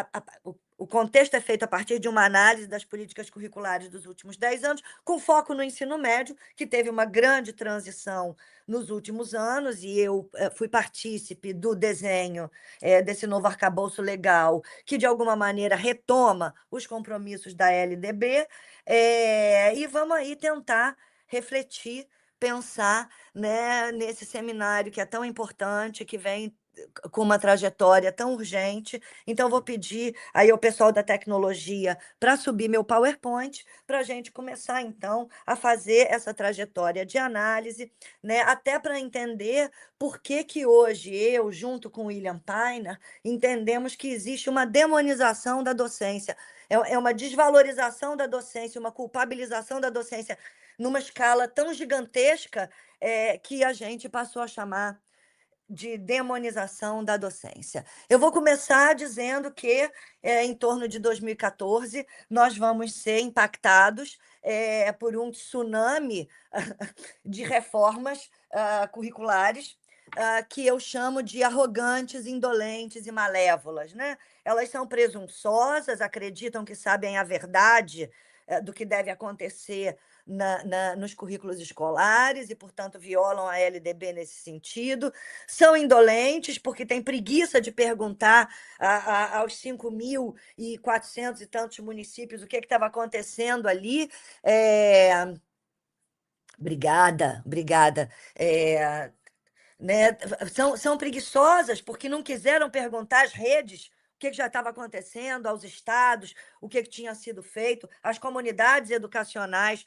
o contexto é feito a partir de uma análise das políticas curriculares dos últimos 10 anos, com foco no ensino médio, que teve uma grande transição nos últimos anos, e eu fui partícipe do desenho desse novo arcabouço legal, que, de alguma maneira, retoma os compromissos da LDB, e vamos aí tentar refletir, pensar, né, nesse seminário que é tão importante, que vem com uma trajetória tão urgente. Então, vou pedir aí ao pessoal da tecnologia para subir meu PowerPoint, para a gente começar, então, a fazer essa trajetória de análise, né? Até para entender por que hoje eu, junto com o William Painer, entendemos que existe uma demonização da docência, é uma desvalorização da docência, uma culpabilização da docência numa escala tão gigantesca que a gente passou a chamar de demonização da docência. Eu vou começar dizendo que, em torno de 2014, nós vamos ser impactados por um tsunami de reformas curriculares que eu chamo de arrogantes, indolentes e malévolas, né? Elas são presunçosas, acreditam que sabem a verdade do que deve acontecer nos currículos escolares e, portanto, violam a LDB nesse sentido. São indolentes porque têm preguiça de perguntar aos 5.400 e tantos municípios o que estava acontecendo ali. Obrigada. Né? São preguiçosas porque não quiseram perguntar às redes o que já estava acontecendo, aos estados, o que tinha sido feito, às comunidades educacionais,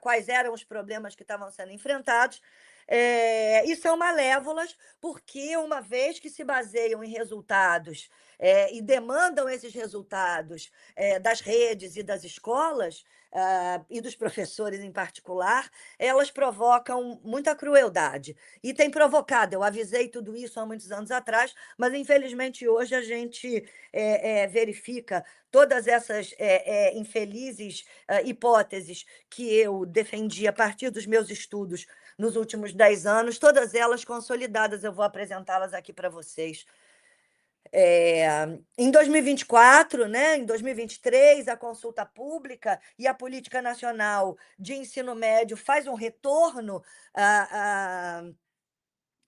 quais eram os problemas que estavam sendo enfrentados. E são malévolas porque, uma vez que se baseiam em resultados e demandam esses resultados das redes e das escolas, e dos professores em particular, elas provocam muita crueldade. E tem provocado, eu avisei tudo isso há muitos anos atrás, mas infelizmente hoje a gente verifica todas essas infelizes hipóteses que eu defendi a partir dos meus estudos nos últimos 10 anos, todas elas consolidadas, eu vou apresentá-las aqui para vocês. Em 2024, né, em 2023, a consulta pública e a Política Nacional de Ensino Médio faz um retorno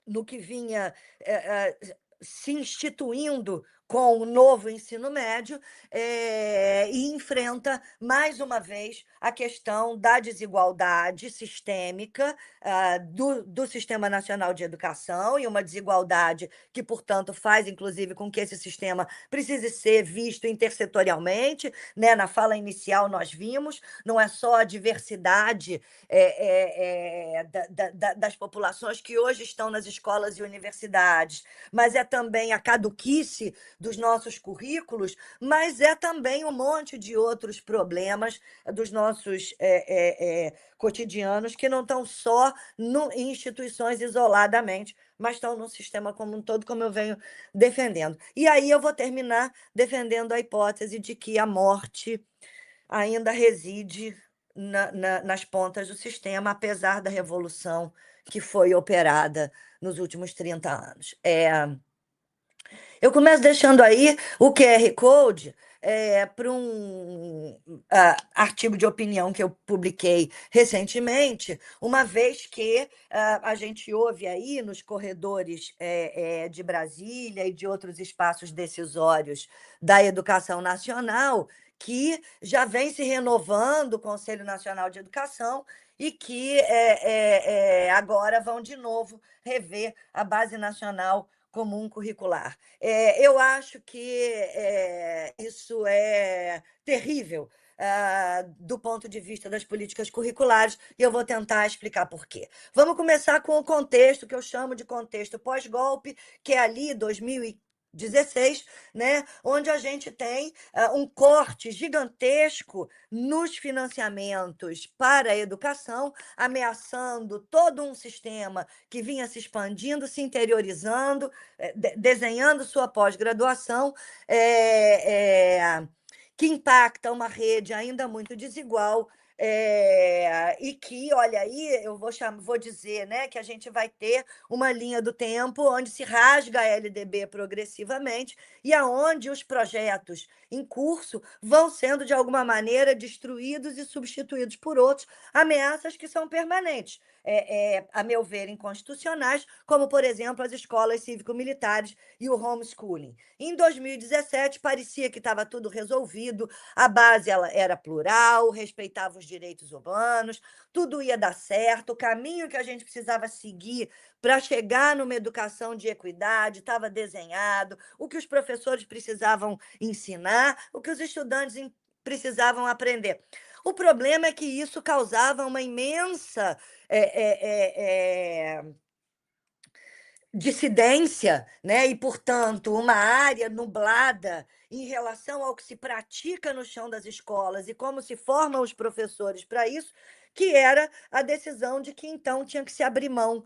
no que vinha se instituindo com o novo ensino médio e enfrenta, mais uma vez, a questão da desigualdade sistêmica do Sistema Nacional de Educação, e uma desigualdade que, portanto, faz, inclusive, com que esse sistema precise ser visto intersetorialmente, né? Na fala inicial nós vimos, não é só a diversidade das populações que hoje estão nas escolas e universidades, mas é também a caduquice dos nossos currículos, mas é também um monte de outros problemas dos nossos cotidianos que não estão só em instituições isoladamente, mas estão no sistema como um todo, como eu venho defendendo. E aí eu vou terminar defendendo a hipótese de que a morte ainda reside nas pontas do sistema, apesar da revolução que foi operada nos últimos 30 anos. Eu começo deixando aí o QR Code para um artigo de opinião que eu publiquei recentemente, uma vez que a gente ouve aí nos corredores de Brasília e de outros espaços decisórios da educação nacional, que já vem se renovando o Conselho Nacional de Educação e que agora vão de novo rever a Base Nacional Comum Curricular. Eu acho que isso é terrível do ponto de vista das políticas curriculares, e eu vou tentar explicar por quê. Vamos começar com o contexto, que eu chamo de contexto pós-golpe, que é ali 2016, né, onde a gente tem um corte gigantesco nos financiamentos para a educação, ameaçando todo um sistema que vinha se expandindo, se interiorizando, desenhando sua pós-graduação, que impacta uma rede ainda muito desigual, E que, olha aí, eu vou dizer, né, que a gente vai ter uma linha do tempo onde se rasga a LDB progressivamente e aonde os projetos em curso vão sendo, de alguma maneira, destruídos e substituídos por outros, ameaças que são permanentes, a meu ver, inconstitucionais, como, por exemplo, as escolas cívico-militares e o homeschooling. Em 2017, parecia que estava tudo resolvido, a base ela era plural, respeitava os direitos humanos, tudo ia dar certo, o caminho que a gente precisava seguir para chegar numa educação de equidade estava desenhado, o que os professores precisavam ensinar, o que os estudantes precisavam aprender. O problema é que isso causava uma imensa dissidência, né? E, portanto, uma área nublada em relação ao que se pratica no chão das escolas e como se formam os professores para isso, que era a decisão de que, então, tinha que se abrir mão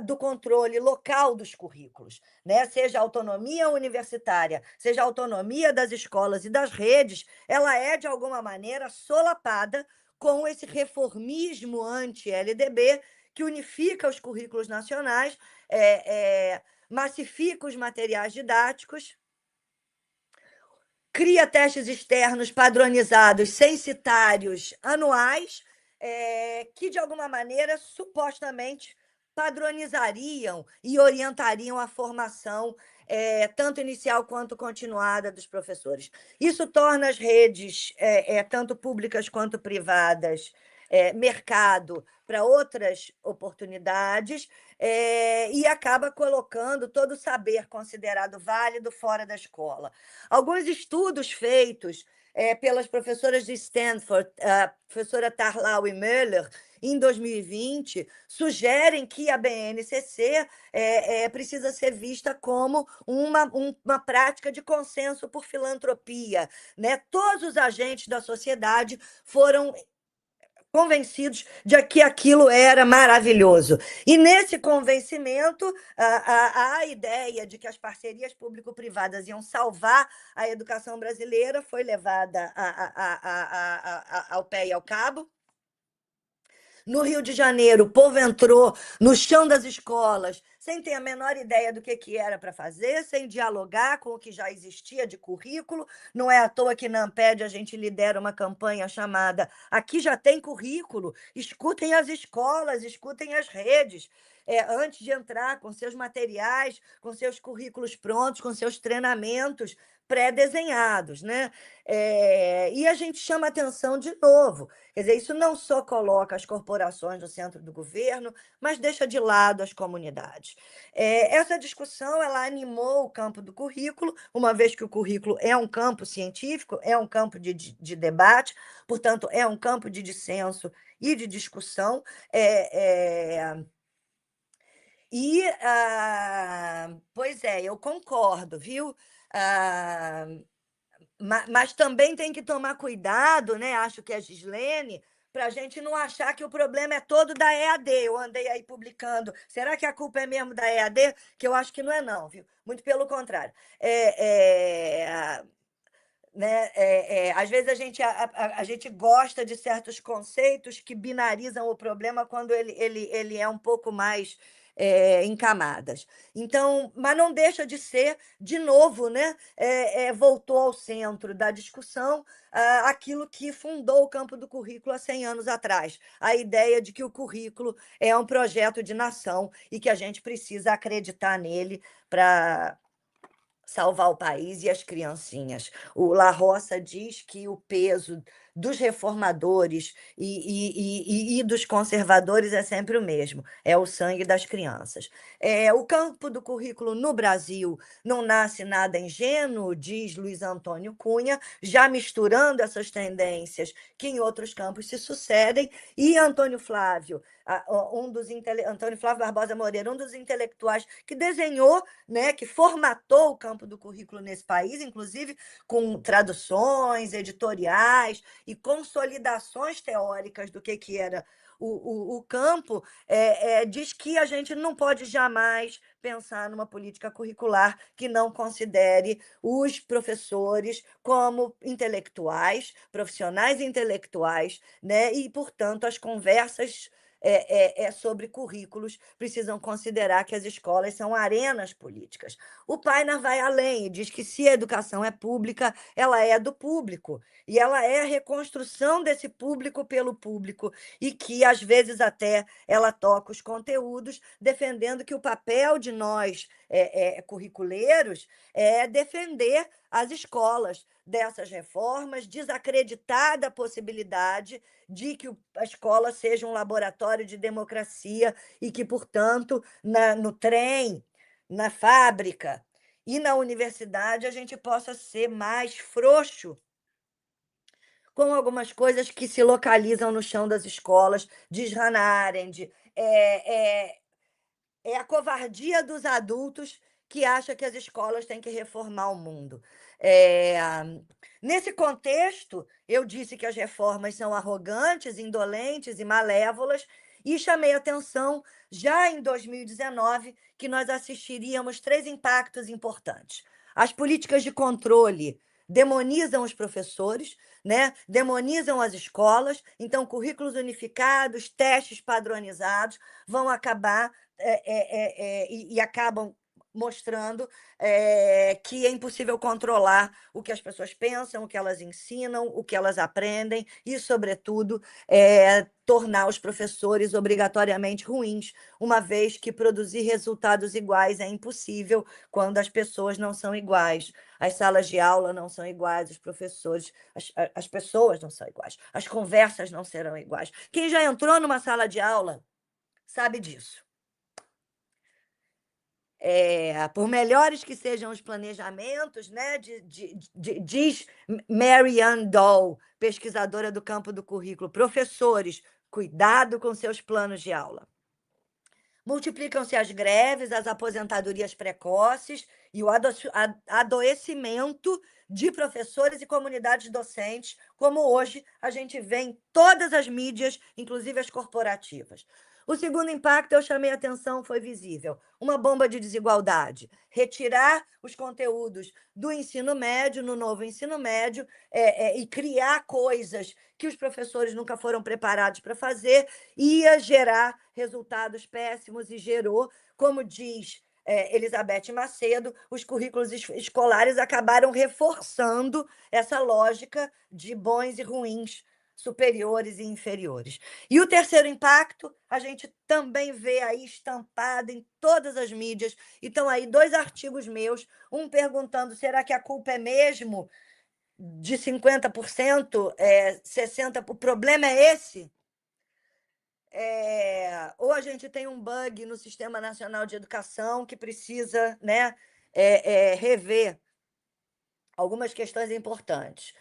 do controle local dos currículos, né? Seja a autonomia universitária, seja a autonomia das escolas e das redes, ela é, de alguma maneira, solapada com esse reformismo anti-LDB que unifica os currículos nacionais, massifica os materiais didáticos, cria testes externos padronizados, censitários, anuais, que, de alguma maneira, supostamente padronizariam e orientariam a formação, tanto inicial quanto continuada, dos professores. Isso torna as redes, tanto públicas quanto privadas, mercado para outras oportunidades, e acaba colocando todo o saber considerado válido fora da escola. Alguns estudos feitos pelas professoras de Stanford, a professora Tarlau e Müller, em 2020, sugerem que a BNCC precisa ser vista como uma prática de consenso por filantropia, né? Todos os agentes da sociedade foram convencidos de que aquilo era maravilhoso. E, nesse convencimento, a ideia de que as parcerias público-privadas iam salvar a educação brasileira foi levada ao pé e ao cabo. No Rio de Janeiro, o povo entrou no chão das escolas sem ter a menor ideia do que era para fazer, sem dialogar com o que já existia de currículo. Não é à toa que na Amped a gente lidera uma campanha chamada Aqui Já Tem Currículo, escutem as escolas, escutem as redes, antes de entrar com seus materiais, com seus currículos prontos, com seus treinamentos pré-desenhados, né? E a gente chama atenção de novo. Quer dizer, isso não só coloca as corporações no centro do governo, mas deixa de lado as comunidades. Essa discussão ela animou o campo do currículo, uma vez que o currículo é um campo científico, é um campo de debate, portanto, é um campo de dissenso e de discussão. Pois eu concordo, viu? Mas também tem que tomar cuidado, né? Acho que é a Gislene, para a gente não achar que o problema é todo da EAD. Eu andei aí publicando. Será que a culpa é mesmo da EAD? Que eu acho que não é, não, viu? Muito pelo contrário. Né? Às vezes a gente gosta de certos conceitos que binarizam o problema quando ele é um pouco mais em camadas. Então, mas não deixa de ser, de novo, né? Voltou ao centro da discussão aquilo que fundou o campo do currículo há 100 anos atrás, a ideia de que o currículo é um projeto de nação e que a gente precisa acreditar nele para salvar o país e as criancinhas. O La Roça diz que o peso dos reformadores e dos conservadores é sempre o mesmo, é o sangue das crianças. O campo do currículo no Brasil não nasce nada ingênuo, diz Luiz Antônio Cunha, já misturando essas tendências que em outros campos se sucedem, e Antônio Flávio Barbosa Moreira, um dos intelectuais que desenhou, né, que formatou o campo do currículo nesse país, inclusive com traduções, editoriais e consolidações teóricas do que era o campo diz que a gente não pode jamais pensar numa política curricular que não considere os professores como intelectuais, profissionais intelectuais, né? E, portanto, as conversas sobre currículos precisam considerar que as escolas são arenas políticas. O Painer vai além e diz que se a educação é pública, ela é do público, e ela é a reconstrução desse público pelo público, e que, às vezes, até ela toca os conteúdos, defendendo que o papel de nós, curriculeiros, é defender as escolas dessas reformas, desacreditar da possibilidade de que a escola seja um laboratório de democracia e que, portanto, no trem, na fábrica e na universidade, a gente possa ser mais frouxo com algumas coisas que se localizam no chão das escolas, diz Hannah Arendt. É a covardia dos adultos que acha que as escolas têm que reformar o mundo. Nesse contexto, eu disse que as reformas são arrogantes, indolentes e malévolas, e chamei atenção, já em 2019, que nós assistiríamos 3 impactos importantes. As políticas de controle demonizam os professores, né? Demonizam as escolas, então currículos unificados, testes padronizados vão acabar e acabam mostrando que é impossível controlar o que as pessoas pensam, o que elas ensinam, o que elas aprendem e, sobretudo, tornar os professores obrigatoriamente ruins, uma vez que produzir resultados iguais é impossível quando as pessoas não são iguais, as salas de aula não são iguais, os professores, as pessoas não são iguais, as conversas não serão iguais. Quem já entrou numa sala de aula sabe disso. Por melhores que sejam os planejamentos, né, diz Mary Ann Doll, pesquisadora do campo do currículo, professores, cuidado com seus planos de aula. Multiplicam-se as greves, as aposentadorias precoces e o adoecimento de professores e comunidades docentes, como hoje a gente vê em todas as mídias, inclusive as corporativas. O segundo impacto, eu chamei a atenção, foi visível. Uma bomba de desigualdade. Retirar os conteúdos do ensino médio, no novo ensino médio, e criar coisas que os professores nunca foram preparados para fazer, ia gerar resultados péssimos e gerou, como diz Elizabeth Macedo, os currículos escolares acabaram reforçando essa lógica de bons e ruins, superiores e inferiores. E o terceiro impacto, a gente também vê aí estampado em todas as mídias. Então, aí 2 artigos meus, um perguntando, será que a culpa é mesmo de 50%, 60%? O problema é esse? Ou a gente tem um bug no Sistema Nacional de Educação que precisa, né, rever algumas questões importantes.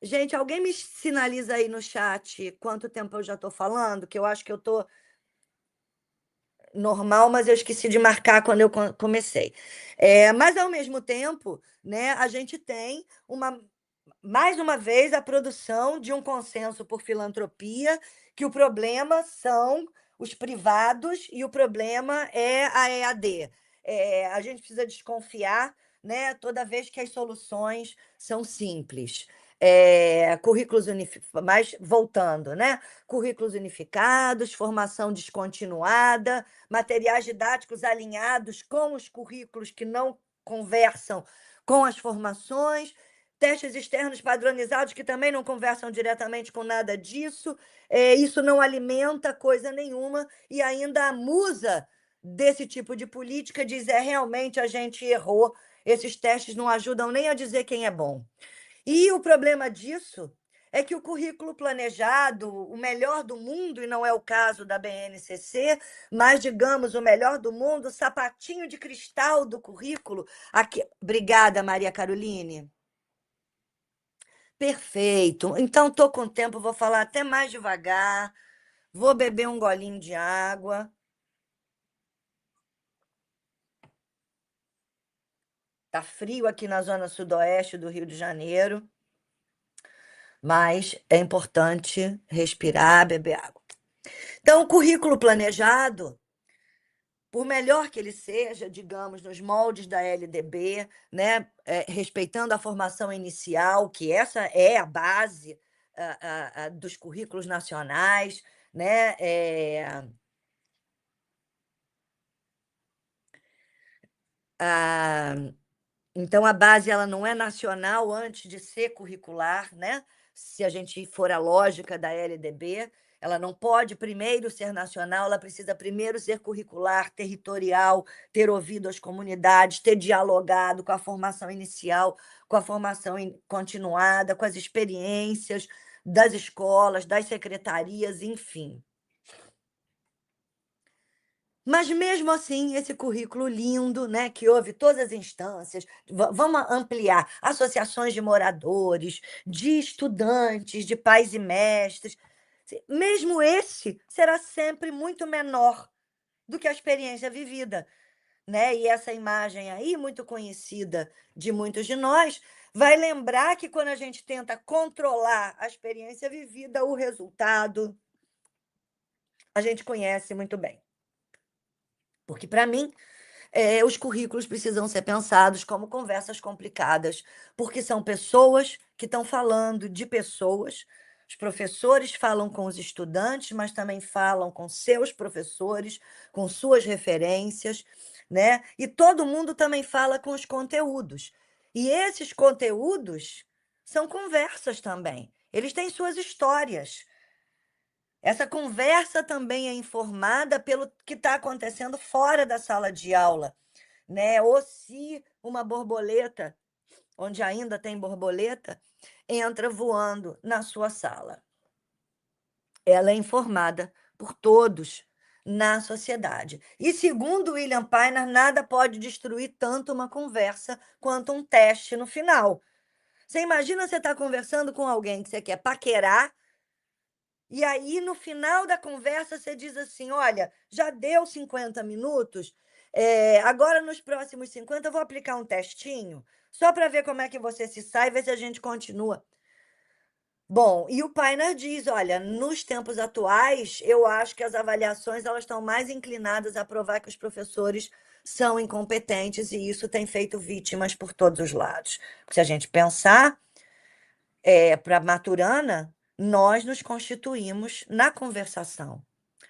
Gente, alguém me sinaliza aí no chat quanto tempo eu já estou falando, que eu acho que eu estou normal, mas eu esqueci de marcar quando eu comecei. Mas, ao mesmo tempo, né, a gente tem, mais uma vez, a produção de um consenso por filantropia, que o problema são os privados e o problema é a EAD. A gente precisa desconfiar, né, toda vez que as soluções são simples. Currículos unificados, mas voltando, né? Currículos unificados, formação descontinuada, materiais didáticos alinhados com os currículos que não conversam com as formações, testes externos padronizados que também não conversam diretamente com nada disso. Isso não alimenta coisa nenhuma, e ainda a musa desse tipo de política diz: realmente a gente errou, esses testes não ajudam nem a dizer quem é bom. E o problema disso é que o currículo planejado, o melhor do mundo, e não é o caso da BNCC, mas, digamos, o melhor do mundo, o sapatinho de cristal do currículo. Aqui. Obrigada, Maria Caroline. Perfeito. Então, estou com tempo, vou falar até mais devagar, vou beber um golinho de água. Está frio aqui na zona sudoeste do Rio de Janeiro. mas é importante respirar, beber água. Então, o currículo planejado, por melhor que ele seja, digamos, nos moldes da LDB, né, respeitando a formação inicial, que essa é a base dos currículos nacionais, né, então a base ela não é nacional antes de ser curricular, né? Se a gente for a lógica da LDB, ela não pode primeiro ser nacional, ela precisa primeiro ser curricular, territorial, ter ouvido as comunidades, ter dialogado com a formação inicial, com a formação continuada, com as experiências das escolas, das secretarias, enfim. Mas mesmo assim, esse currículo lindo, né, que houve todas as instâncias, vamos ampliar, associações de moradores, de estudantes, de pais e mestres, mesmo esse será sempre muito menor do que a experiência vivida, né? E essa imagem aí, muito conhecida de muitos de nós, vai lembrar que quando a gente tenta controlar a experiência vivida, o resultado a gente conhece muito bem. Porque, para mim, os currículos precisam ser pensados como conversas complicadas, porque são pessoas que estão falando de pessoas. Os professores falam com os estudantes, mas também falam com seus professores, com suas referências, né? E todo mundo também fala com os conteúdos. E esses conteúdos são conversas também. Eles têm suas histórias. Essa conversa também é informada pelo que está acontecendo fora da sala de aula, né? Ou se uma borboleta, onde ainda tem borboleta, entra voando na sua sala. Ela é informada por todos na sociedade. E, segundo William Painer, nada pode destruir tanto uma conversa quanto um teste no final. Você imagina você estar conversando com alguém que você quer paquerar, e aí, no final da conversa, você diz assim: olha, já deu 50 minutos, agora nos próximos 50 eu vou aplicar um testinho, só para ver como é que você se sai e ver se a gente continua. Bom, e o Painer diz: olha, nos tempos atuais, eu acho que as avaliações elas estão mais inclinadas a provar que os professores são incompetentes, e isso tem feito vítimas por todos os lados. Se a gente pensar, para Maturana, nós nos constituímos na conversação.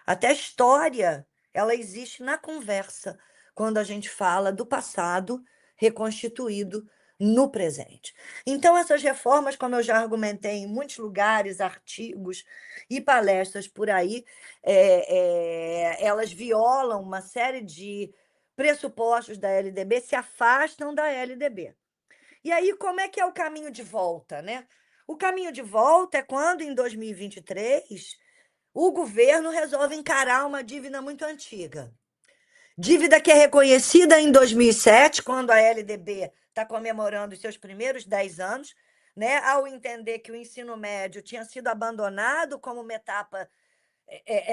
Até a história, ela existe na conversa, quando a gente fala do passado reconstituído no presente. Então, essas reformas, como eu já argumentei em muitos lugares, artigos e palestras por aí, elas violam uma série de pressupostos da LDB, se afastam da LDB. E aí, como é que é o caminho de volta, né? O caminho de volta é quando, em 2023, o governo resolve encarar uma dívida muito antiga. Dívida que é reconhecida em 2007, quando a LDB está comemorando os seus primeiros 10 anos, né, ao entender que o ensino médio tinha sido abandonado como uma etapa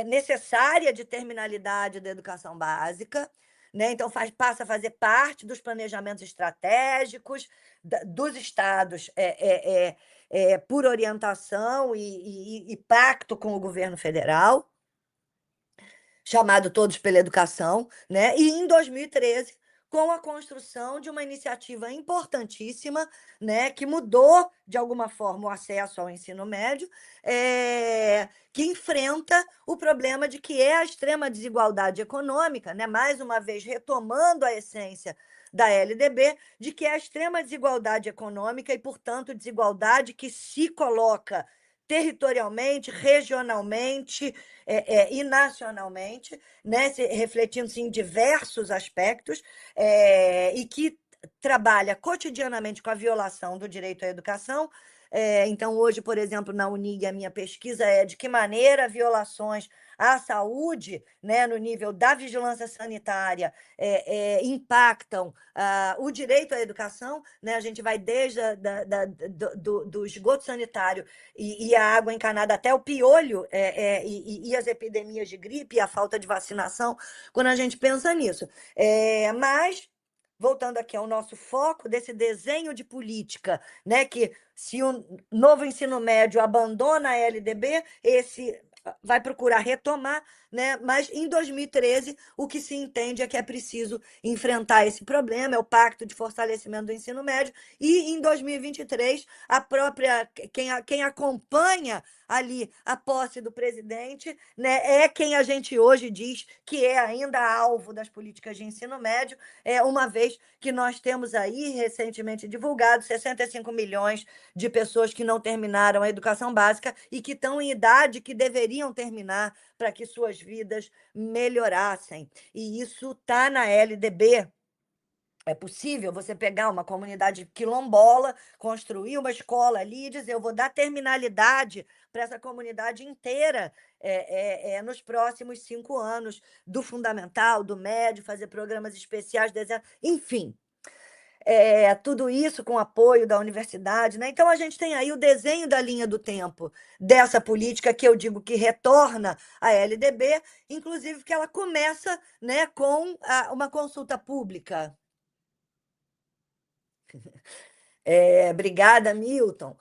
necessária de terminalidade da educação básica, né? Então passa a fazer parte dos planejamentos estratégicos dos estados, por orientação e pacto com o governo federal, chamado Todos pela Educação, né? E em 2013, com a construção de uma iniciativa importantíssima, né, que mudou, de alguma forma, o acesso ao ensino médio, que enfrenta o problema de que é a extrema desigualdade econômica, né, mais uma vez retomando a essência da LDB, de que é a extrema desigualdade econômica e, portanto, desigualdade que se coloca territorialmente, regionalmente e nacionalmente, né, refletindo-se em diversos aspectos, e que trabalha cotidianamente com a violação do direito à educação. Então, hoje, por exemplo, na Unig, a minha pesquisa é de que maneira violações à saúde, né, no nível da vigilância sanitária, impactam o direito à educação, né? A gente vai desde do esgoto sanitário e a água encanada até o piolho e as epidemias de gripe e a falta de vacinação, quando a gente pensa nisso. Mas voltando aqui ao nosso foco desse desenho de política, né, que se o novo ensino médio abandona a LDB, esse vai procurar retomar, né? Mas em 2013 o que se entende é que é preciso enfrentar esse problema, é o Pacto de Fortalecimento do Ensino Médio, e em 2023 a própria quem acompanha ali a posse do presidente, né, é quem a gente hoje diz que é ainda alvo das políticas de ensino médio, uma vez que nós temos aí recentemente divulgado 65 milhões de pessoas que não terminaram a educação básica e que estão em idade que deveriam terminar para que suas vidas melhorassem. E isso está na LDB. É possível você pegar uma comunidade quilombola, construir uma escola ali e dizer: eu vou dar terminalidade para essa comunidade inteira nos próximos 5 anos, do fundamental, do médio, fazer programas especiais, enfim. Tudo isso com apoio da universidade, né? Então, a gente tem aí o desenho da linha do tempo dessa política que eu digo que retorna à LDB, inclusive que ela começa, né, com uma consulta pública. Obrigada, Milton.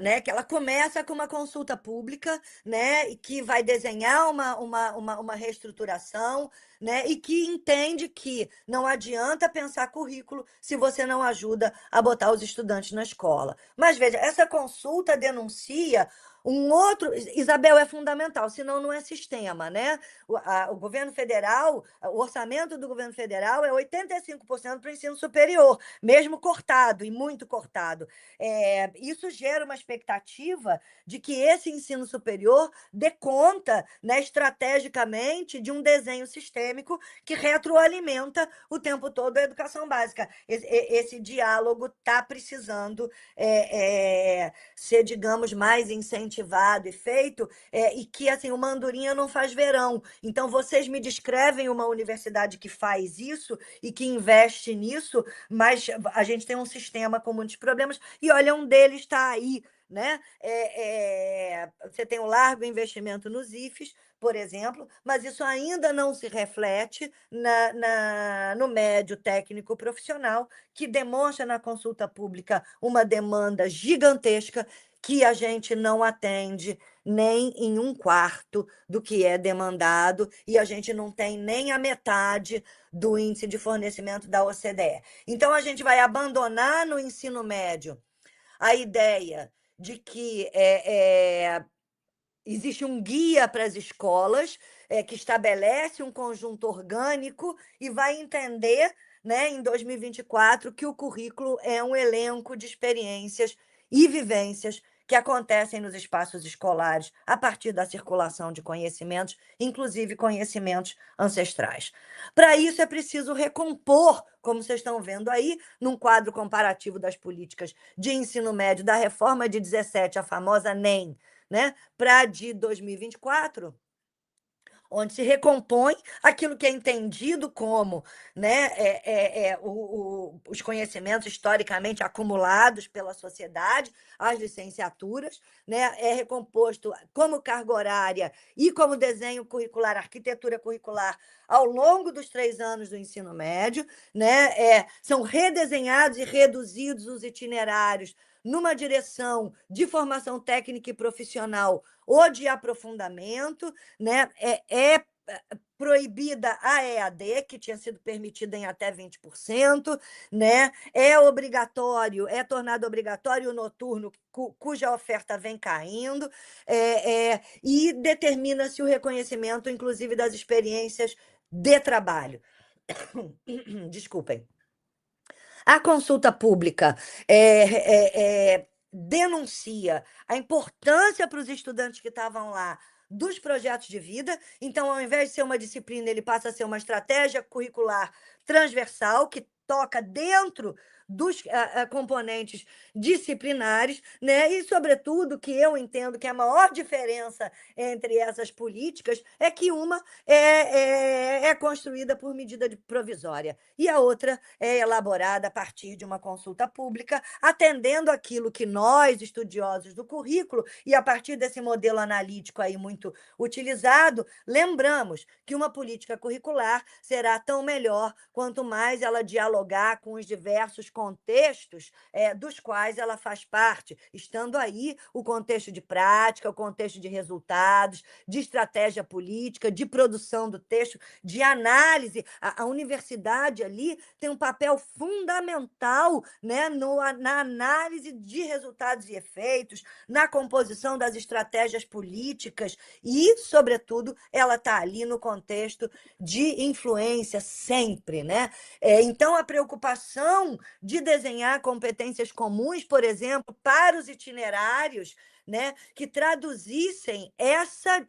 Né, que ela começa com uma consulta pública, né, e que vai desenhar uma reestruturação, né, e que entende que não adianta pensar currículo se você não ajuda a botar os estudantes na escola. Mas veja, essa consulta denuncia um outro. Isabel, é fundamental, senão não é sistema, né? O governo federal, o orçamento do governo federal é 85% para o ensino superior, mesmo cortado, e muito cortado. Isso gera uma expectativa de que esse ensino superior dê conta, né, estrategicamente, de um desenho sistêmico que retroalimenta o tempo todo a educação básica. Esse diálogo está precisando ser, digamos, mais incentivado e feito, e que, assim, uma andorinha não faz verão. Então, vocês me descrevem uma universidade que faz isso e que investe nisso, mas a gente tem um sistema com muitos problemas, e olha, um deles está aí, né? Você tem um largo investimento nos IFES, por exemplo, mas isso ainda não se reflete no médio técnico profissional, que demonstra na consulta pública uma demanda gigantesca que a gente não atende nem em 1/4 do que é demandado, e a gente não tem nem a metade do índice de fornecimento da OCDE. Então, a gente vai abandonar no ensino médio a ideia de que existe um guia para as escolas, que estabelece um conjunto orgânico e vai entender, né, em 2024, que o currículo é um elenco de experiências e vivências que acontecem nos espaços escolares a partir da circulação de conhecimentos, inclusive conhecimentos ancestrais. Para isso, é preciso recompor, como vocês estão vendo aí, num quadro comparativo das políticas de ensino médio da reforma de 17, a famosa NEM, né, para de 2024, onde se recompõe aquilo que é entendido como, né, os conhecimentos historicamente acumulados pela sociedade, as licenciaturas, né, é recomposto como carga horária e como desenho curricular, arquitetura curricular, ao longo dos 3 anos do ensino médio, né, são redesenhados e reduzidos os itinerários numa direção de formação técnica e profissional ou de aprofundamento, né? Proibida a EAD, que tinha sido permitida em até 20%, né? É tornado obrigatório o noturno, cuja oferta vem caindo, e determina-se o reconhecimento, inclusive, das experiências de trabalho. Desculpem. A consulta pública denuncia a importância para os estudantes que estavam lá dos projetos de vida. Então, ao invés de ser uma disciplina, ele passa a ser uma estratégia curricular transversal, que toca dentro dos componentes disciplinares, né? E, sobretudo, que eu entendo que a maior diferença entre essas políticas é que uma é construída por medida provisória e a outra é elaborada a partir de uma consulta pública, atendendo aquilo que nós, estudiosos do currículo, e a partir desse modelo analítico aí muito utilizado, lembramos que uma política curricular será tão melhor quanto mais ela dialogar com os diversos contextos dos quais ela faz parte, estando aí o contexto de prática, o contexto de resultados, de estratégia política, de produção do texto, de análise. A universidade ali tem um papel fundamental, né, na análise de resultados e efeitos, na composição das estratégias políticas e, sobretudo, ela está ali no contexto de influência sempre, né? Então, a preocupação de desenhar competências comuns, por exemplo, para os itinerários, né, que traduzissem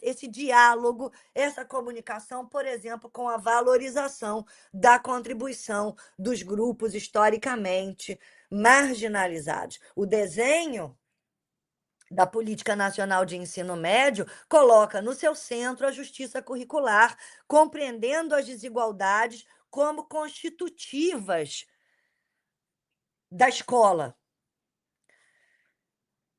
esse diálogo, essa comunicação, por exemplo, com a valorização da contribuição dos grupos historicamente marginalizados. O desenho da Política Nacional de Ensino Médio coloca no seu centro a justiça curricular, compreendendo as desigualdades como constitutivas da escola.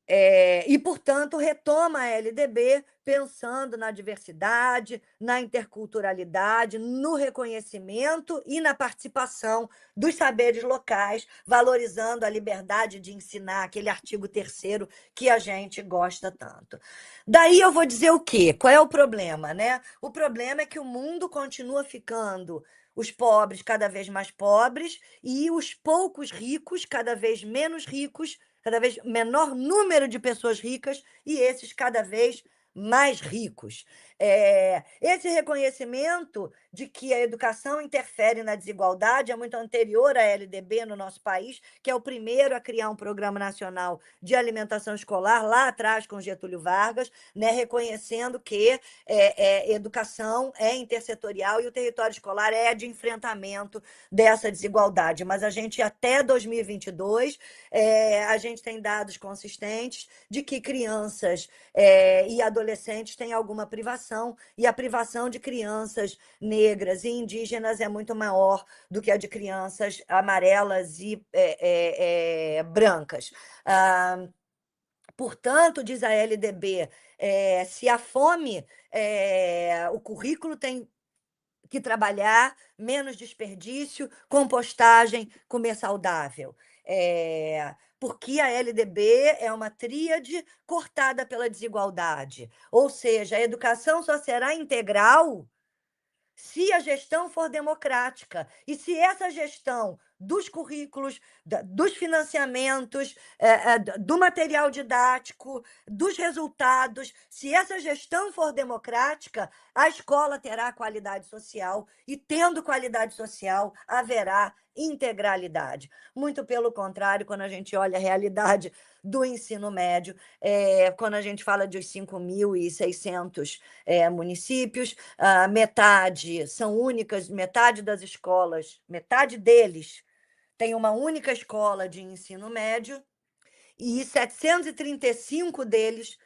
E, portanto, retoma a LDB pensando na diversidade, na interculturalidade, no reconhecimento e na participação dos saberes locais, valorizando a liberdade de ensinar, aquele artigo 3º que a gente gosta tanto. Daí eu vou dizer o quê? Qual é o problema, né? O problema é que o mundo continua ficando os pobres cada vez mais pobres e os poucos ricos cada vez menos ricos, cada vez menor número de pessoas ricas e esses cada vez mais ricos. Esse reconhecimento de que a educação interfere na desigualdade é muito anterior à LDB no nosso país, que é o primeiro a criar um programa nacional de alimentação escolar, lá atrás com Getúlio Vargas, né, reconhecendo que educação é intersetorial e o território escolar é de enfrentamento dessa desigualdade. Mas a gente, até 2022, a gente tem dados consistentes de que crianças e adolescentes têm alguma privação, e a privação de crianças negras e indígenas é muito maior do que a de crianças amarelas e brancas. Portanto, diz a LDB, se a fome, o currículo tem que trabalhar menos desperdício, compostagem, comer saudável. Porque a LDB é uma tríade cortada pela desigualdade. Ou seja, a educação só será integral se a gestão for democrática. E se essa gestão dos currículos, dos financiamentos, do material didático, dos resultados, se essa gestão for democrática, a escola terá qualidade social e, tendo qualidade social, haverá integralidade. Muito pelo contrário, quando a gente olha a realidade do ensino médio, quando a gente fala de 5.600 municípios, metade são únicas, metade das escolas, metade deles tem uma única escola de ensino médio e 735 deles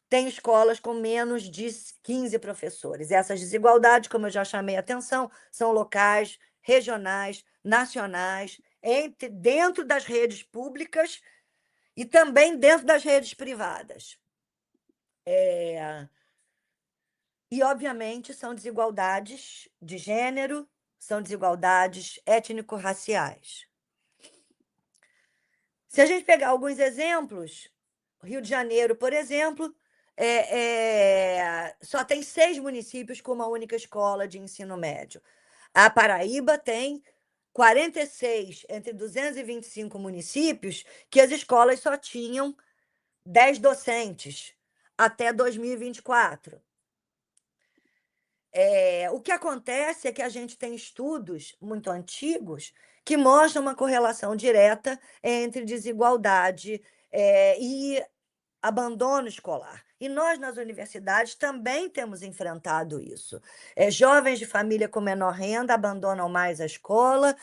têm escolas com menos de 15 professores. Essas desigualdades, como eu já chamei a atenção, são locais, regionais, nacionais, dentro das redes públicas e também dentro das redes privadas. E, obviamente, são desigualdades de gênero, são desigualdades étnico-raciais. Se a gente pegar alguns exemplos, Rio de Janeiro, por exemplo, só tem 6 municípios com uma única escola de ensino médio. A Paraíba tem 46 entre 225 municípios que as escolas só tinham 10 docentes até 2024. O que acontece é que a gente tem estudos muito antigos que mostram uma correlação direta entre desigualdade e abandono escolar. E nós, nas universidades, também temos enfrentado isso. Jovens de família com menor renda abandonam mais a escola,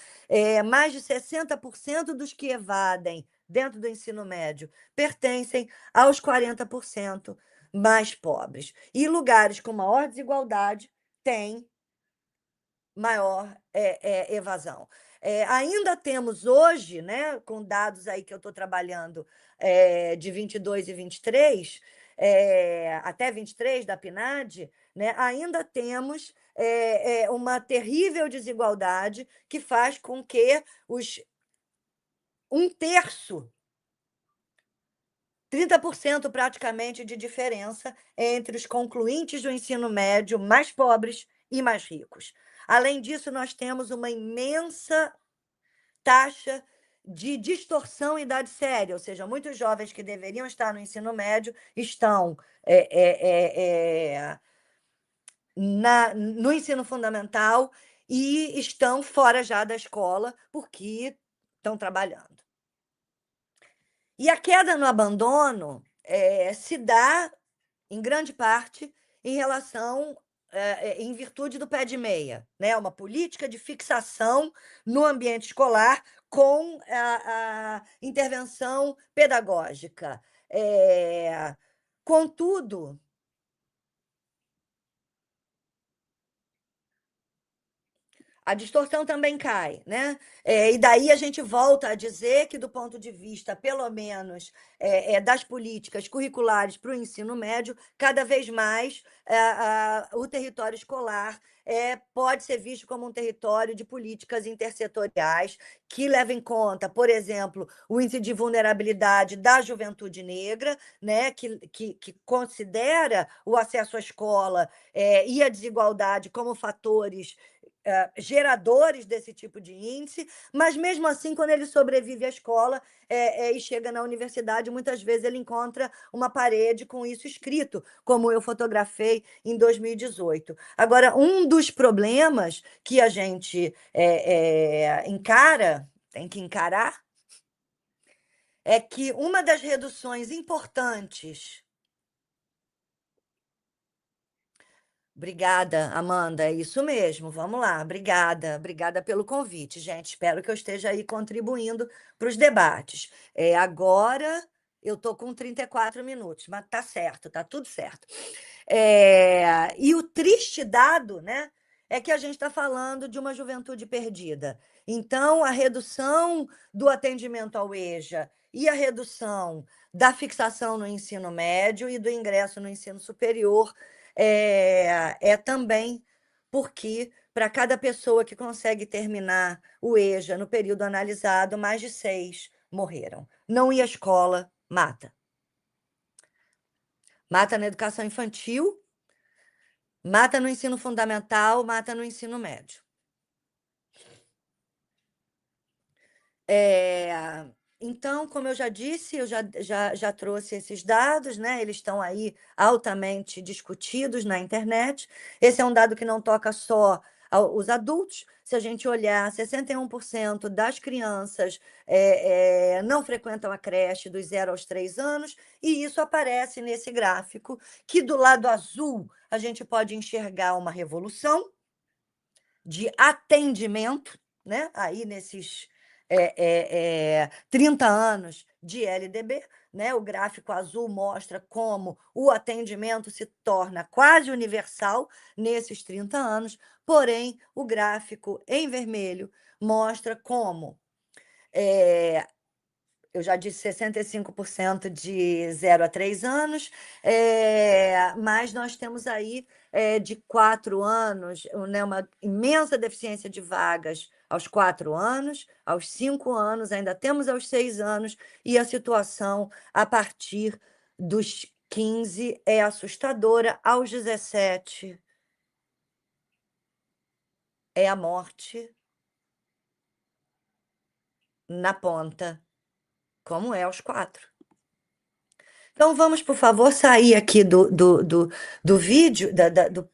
mais de 60% dos que evadem dentro do ensino médio pertencem aos 40% mais pobres. E lugares com maior desigualdade têm maior evasão. Ainda temos hoje, né, com dados aí que eu estou trabalhando de 22 e 23, até 23 da PNAD, né, ainda temos uma terrível desigualdade que faz com que um terço, 30% praticamente de diferença entre os concluintes do ensino médio mais pobres e mais ricos. Além disso, nós temos uma imensa taxa de distorção em idade séria, ou seja, muitos jovens que deveriam estar no ensino médio estão no ensino fundamental e estão fora já da escola porque estão trabalhando. E a queda no abandono se dá, em grande parte, em relação, em virtude do pé de meia, né? Uma política de fixação no ambiente escolar com a intervenção pedagógica. Contudo, a distorção também cai, né? E daí a gente volta a dizer que, do ponto de vista, pelo menos, das políticas curriculares para o ensino médio, cada vez mais o território escolar pode ser visto como um território de políticas intersetoriais que levam em conta, por exemplo, o índice de vulnerabilidade da juventude negra, né? que considera o acesso à escola e a desigualdade como fatores geradores desse tipo de índice, mas mesmo assim, quando ele sobrevive à escola e chega na universidade, muitas vezes ele encontra uma parede com isso escrito, como eu fotografei em 2018. Agora, um dos problemas que a gente tem que encarar, é que uma das reduções importantes. Obrigada, Amanda, é isso mesmo, vamos lá, obrigada pelo convite, gente, espero que eu esteja aí contribuindo para os debates. Agora eu estou com 34 minutos, mas tá certo, tá tudo certo. E o triste dado, né, é que a gente está falando de uma juventude perdida. Então, a redução do atendimento ao EJA e a redução da fixação no ensino médio e do ingresso no ensino superior também porque, para cada pessoa que consegue terminar o EJA no período analisado, mais de 6 morreram. Não ir à escola mata. Mata na educação infantil, mata no ensino fundamental, mata no ensino médio. Então, como eu já disse, eu já trouxe esses dados, né? Eles estão aí altamente discutidos na internet. Esse é um dado que não toca só os adultos. Se a gente olhar, 61% das crianças não frequentam a creche dos 0 aos 3 anos, e isso aparece nesse gráfico, que do lado azul a gente pode enxergar uma revolução de atendimento, né? Aí nesses 30 anos de LDB, né? O gráfico azul mostra como o atendimento se torna quase universal nesses 30 anos, porém, o gráfico em vermelho mostra como eu já disse 65% de 0 a 3 anos, mas nós temos aí de 4 anos, né, uma imensa deficiência de vagas aos 4 anos, aos 5 anos, ainda temos aos 6 anos, e a situação a partir dos 15 é assustadora, aos 17 é a morte na ponta, como é aos 4. Então, vamos, por favor, sair aqui do vídeo,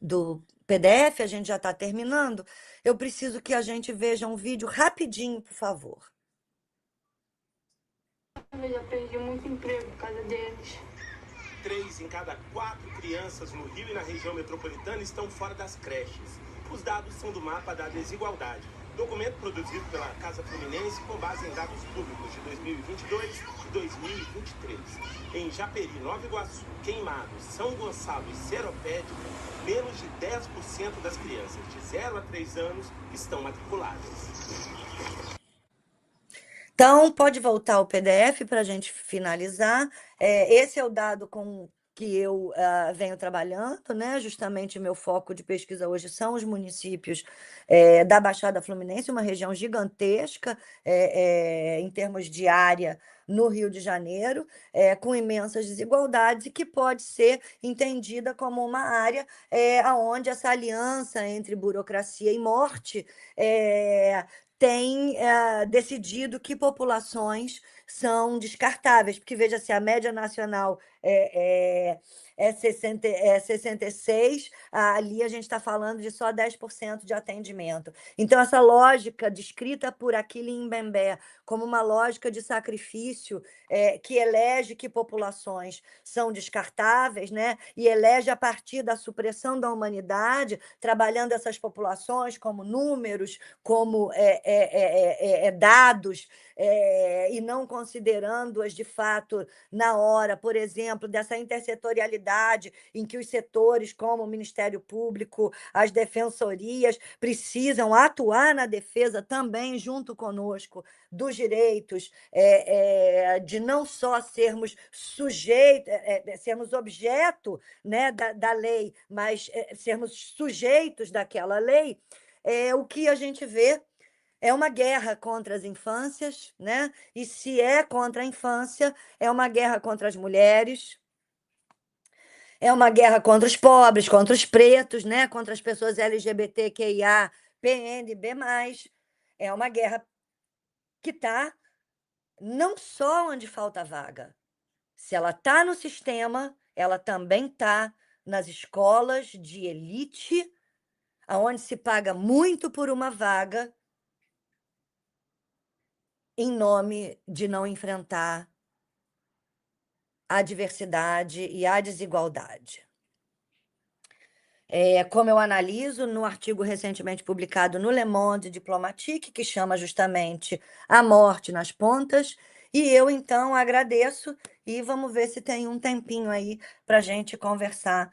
do PDF, a gente já está terminando. Eu preciso que a gente veja um vídeo rapidinho, por favor. Eu já perdi muito emprego por causa deles. 3 em cada 4 crianças no Rio e na região metropolitana estão fora das creches. Os dados são do mapa da desigualdade, documento produzido pela Casa Fluminense com base em dados públicos de 2022 e 2023. Em Japeri, Nova Iguaçu, Queimados, São Gonçalo e Seropédica, menos de 10% das crianças de 0 a 3 anos estão matriculadas. Então, pode voltar o PDF para a gente finalizar. Esse é o dado com que eu venho trabalhando, né? Justamente meu foco de pesquisa hoje são os municípios da Baixada Fluminense, uma região gigantesca em termos de área no Rio de Janeiro, com imensas desigualdades, e que pode ser entendida como uma área onde essa aliança entre burocracia e morte tem decidido que populações são descartáveis, porque, veja-se, a média nacional é 66, ali a gente está falando de só 10% de atendimento. Então, essa lógica descrita por Achille Mbembe como uma lógica de sacrifício que elege que populações são descartáveis, né? E elege a partir da supressão da humanidade, trabalhando essas populações como números, como dados, e não considerando-as de fato na hora, por exemplo, dessa intersetorialidade em que os setores como o Ministério Público, as defensorias, precisam atuar na defesa também junto conosco dos direitos, de não só sermos sujeitos, sermos objeto, né, da lei, mas sermos sujeitos daquela lei. O que a gente vê é uma guerra contra as infâncias, né? E se é contra a infância, é uma guerra contra as mulheres, é uma guerra contra os pobres, contra os pretos, né? Contra as pessoas LGBTQIA, PNB+. É uma guerra que está não só onde falta vaga. Se ela está no sistema, ela também está nas escolas de elite, onde se paga muito por uma vaga, em nome de não enfrentar a diversidade e a desigualdade. Como eu analiso no artigo recentemente publicado no Le Monde Diplomatique, que chama justamente A Morte nas Pontas, e eu, então, agradeço e vamos ver se tem um tempinho aí para a gente conversar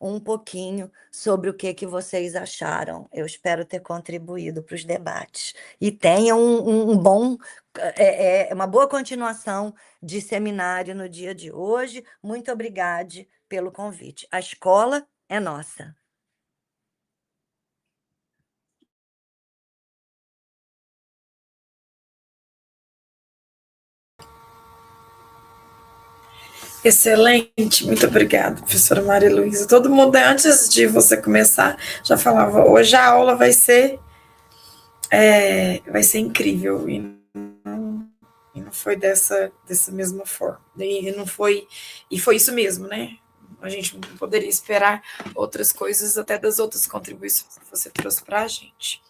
um pouquinho sobre o que vocês acharam. Eu espero ter contribuído para os debates. E tenham uma boa continuação de seminário no dia de hoje. Muito obrigada pelo convite. A escola é nossa. Excelente, muito obrigada, professora Maria Luísa. Todo mundo, antes de você começar, já falava, hoje a aula vai ser incrível, e não foi dessa mesma forma, e foi isso mesmo, né? A gente não poderia esperar outras coisas, até das outras contribuições que você trouxe para a gente.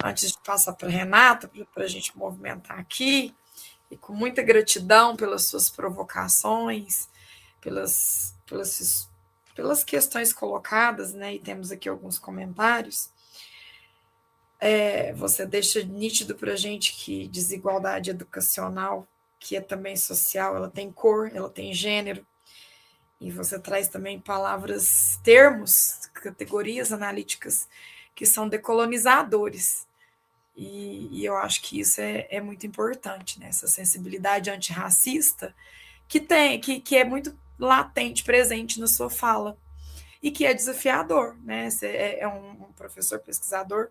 Antes de passar para a Renata, para a gente movimentar aqui, e com muita gratidão pelas suas provocações, pelas questões colocadas, né? E temos aqui alguns comentários. Você deixa nítido para a gente que desigualdade educacional, que é também social, ela tem cor, ela tem gênero, e você traz também palavras, termos, categorias analíticas que são decolonizadores. E eu acho que isso é muito importante, né? Essa sensibilidade antirracista que é muito latente, presente na sua fala, e que é desafiador, né? Você é um professor pesquisador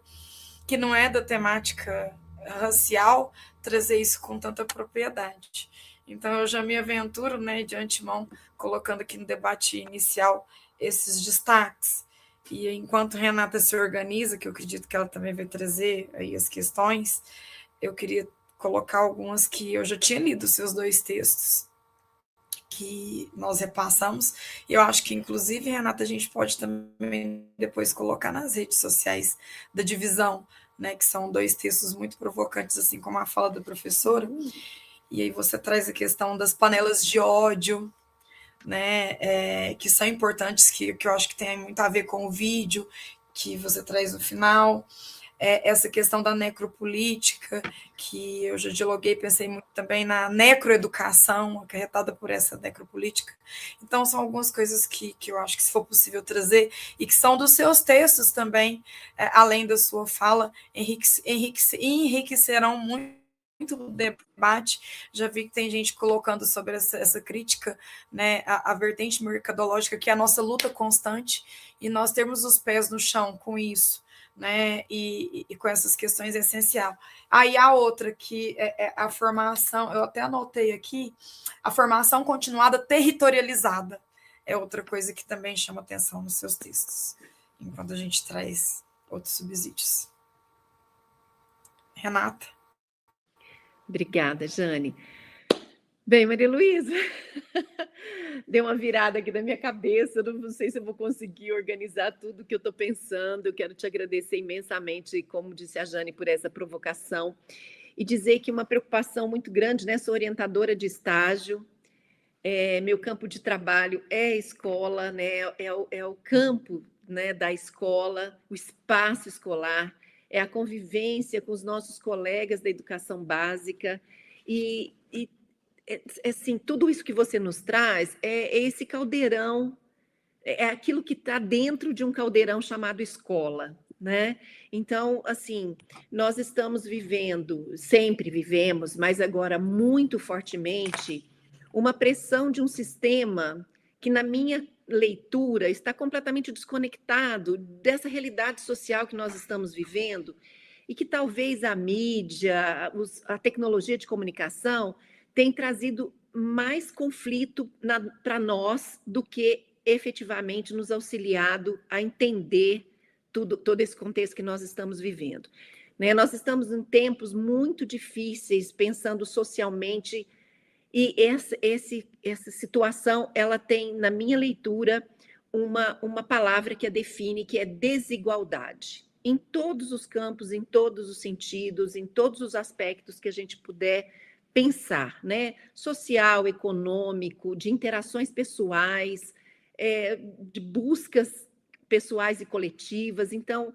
que não é da temática racial trazer isso com tanta propriedade. Então, eu já me aventuro, né, de antemão, colocando aqui no debate inicial esses destaques. E enquanto Renata se organiza, que eu acredito que ela também vai trazer aí as questões, eu queria colocar algumas que eu já tinha lido, seus 2 textos, que nós repassamos, e eu acho que, inclusive, Renata, a gente pode também depois colocar nas redes sociais da divisão, né, que são 2 textos muito provocantes, assim como a fala da professora, e aí você traz a questão das panelas de ódio, né, que são importantes, que eu acho que tem muito a ver com o vídeo que você traz no final. Essa questão da necropolítica, que eu já dialoguei, pensei muito também na necroeducação, acarretada por essa necropolítica. Então, são algumas coisas que eu acho que, se for possível trazer, e que são dos seus textos também, além da sua fala, enriquecerão muito o debate. Já vi que tem gente colocando sobre essa crítica, né, a vertente mercadológica, que é a nossa luta constante, e nós termos os pés no chão com isso, né, e com essas questões é essencial. Aí a outra, que é a formação, eu até anotei aqui, a formação continuada territorializada, é outra coisa que também chama atenção nos seus textos, enquanto a gente traz outros subsídios. Renata? Obrigada, Jane. Bem, Maria Luísa, deu uma virada aqui na minha cabeça, não sei se eu vou conseguir organizar tudo que eu estou pensando. Eu quero te agradecer imensamente, como disse a Jane, por essa provocação, e dizer que uma preocupação muito grande, né? Sou orientadora de estágio, meu campo de trabalho é a escola, né? É o campo, né, da escola, o espaço escolar, é a convivência com os nossos colegas da educação básica, e assim, tudo isso que você nos traz é esse caldeirão, é aquilo que está dentro de um caldeirão chamado escola, né? Então, assim, nós estamos vivendo, sempre vivemos, mas agora muito fortemente, uma pressão de um sistema que, na minha leitura, está completamente desconectado dessa realidade social que nós estamos vivendo, e que talvez a mídia, a tecnologia de comunicação tem trazido mais conflito para nós do que efetivamente nos auxiliado a entender todo esse contexto que nós estamos vivendo, né? Nós estamos em tempos muito difíceis, pensando socialmente, e essa situação, ela tem, na minha leitura, uma palavra que a define, que é desigualdade. Em todos os campos, em todos os sentidos, em todos os aspectos que a gente puder pensar, né? Social, econômico, de interações pessoais, de buscas pessoais e coletivas. Então,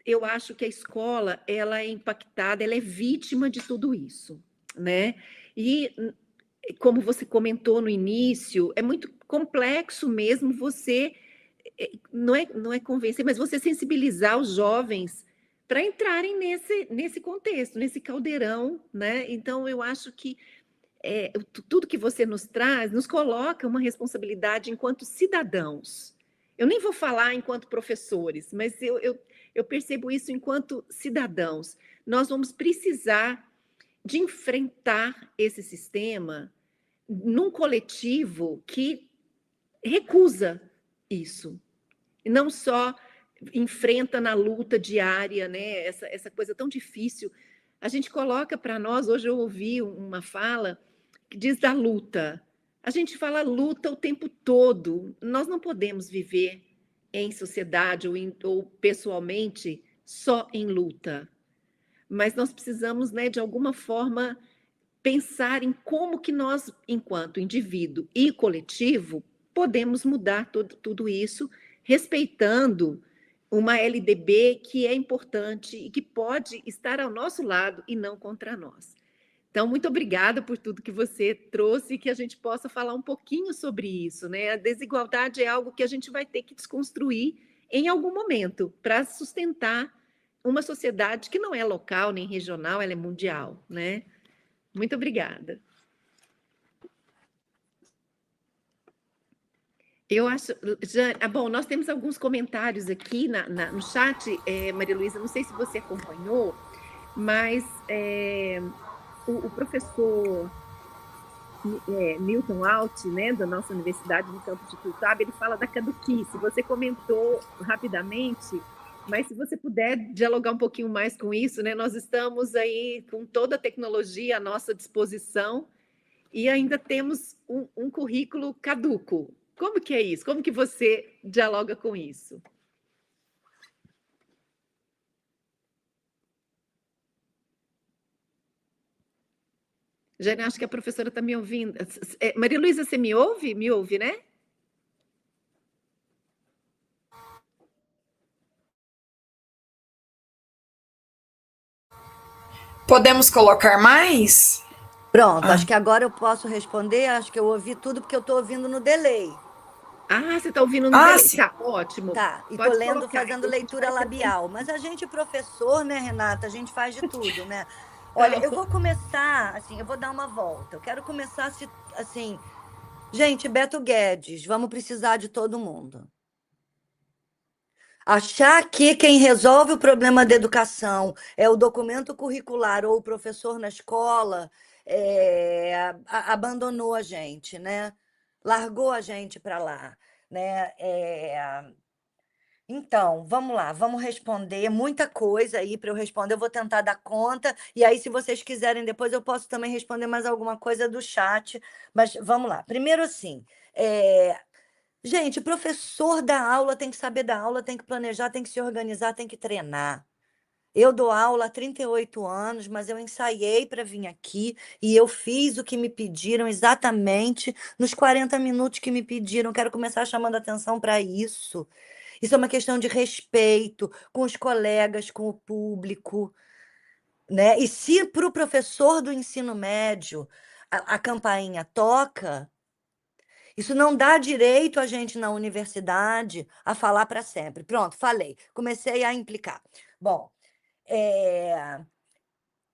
eu acho que a escola, ela é impactada, ela é vítima de tudo isso, né? E, como você comentou no início, é muito complexo mesmo você, não é convencer, mas você sensibilizar os jovens para entrarem nesse contexto, nesse caldeirão, né? Então, eu acho que tudo que você nos traz nos coloca uma responsabilidade enquanto cidadãos. Eu nem vou falar enquanto professores, mas eu percebo isso enquanto cidadãos. Nós vamos precisar de enfrentar esse sistema num coletivo que recusa isso, e não só enfrenta na luta diária, né, essa coisa tão difícil. A gente coloca para nós, hoje eu ouvi uma fala que diz da luta. A gente fala luta o tempo todo. Nós não podemos viver em sociedade ou pessoalmente só em luta. Mas nós precisamos, né, de alguma forma, pensar em como que nós, enquanto indivíduo e coletivo, podemos mudar tudo isso, respeitando uma LDB que é importante e que pode estar ao nosso lado e não contra nós. Então, muito obrigada por tudo que você trouxe e que a gente possa falar um pouquinho sobre isso, né? A desigualdade é algo que a gente vai ter que desconstruir em algum momento para sustentar uma sociedade que não é local nem regional, ela é mundial, né? Muito obrigada. Eu acho, bom, nós temos alguns comentários aqui no chat, Maria Luísa, não sei se você acompanhou, mas o professor Milton Alt, né, da nossa universidade no campus de Tuiutaba, ele fala da caduquice. Você comentou rapidamente, mas se você puder dialogar um pouquinho mais com isso, né, nós estamos aí com toda a tecnologia à nossa disposição e ainda temos um currículo caduco. Como que é isso? Como que você dialoga com isso? Jane, acho que a professora está me ouvindo. Maria Luísa, você me ouve? Me ouve, né? Podemos colocar mais? Pronto, acho que agora eu posso responder, acho que eu ouvi tudo porque eu estou ouvindo no delay. Você está ouvindo no delay. Sim. Tá, ótimo. Tá, e Pode tô lendo, colocar, fazendo então a gente leitura vai labial. Mas a gente, professor, né, Renata, a gente faz de tudo, né? Olha, eu vou começar, assim, eu vou dar uma volta. Eu quero começar, assim, gente, Beto Guedes, vamos precisar de todo mundo. Achar que quem resolve o problema da educação é o documento curricular ou o professor na escola, abandonou a gente, né? Largou a gente para lá, né? Então, vamos lá, vamos responder muita coisa aí para eu responder. Eu vou tentar dar conta, e aí, se vocês quiserem, depois eu posso também responder mais alguma coisa do chat. Mas vamos lá. Primeiro, assim, gente, professor da aula tem que saber da aula, tem que planejar, tem que se organizar, tem que treinar. Eu dou aula há 38 anos, mas eu ensaiei para vir aqui e eu fiz o que me pediram exatamente nos 40 minutos que me pediram. Quero começar chamando atenção para isso. Isso é uma questão de respeito com os colegas, com o público, né? E se para o professor do ensino médio a campainha toca, isso não dá direito a gente na universidade a falar para sempre. Pronto, falei. Comecei a implicar. Bom,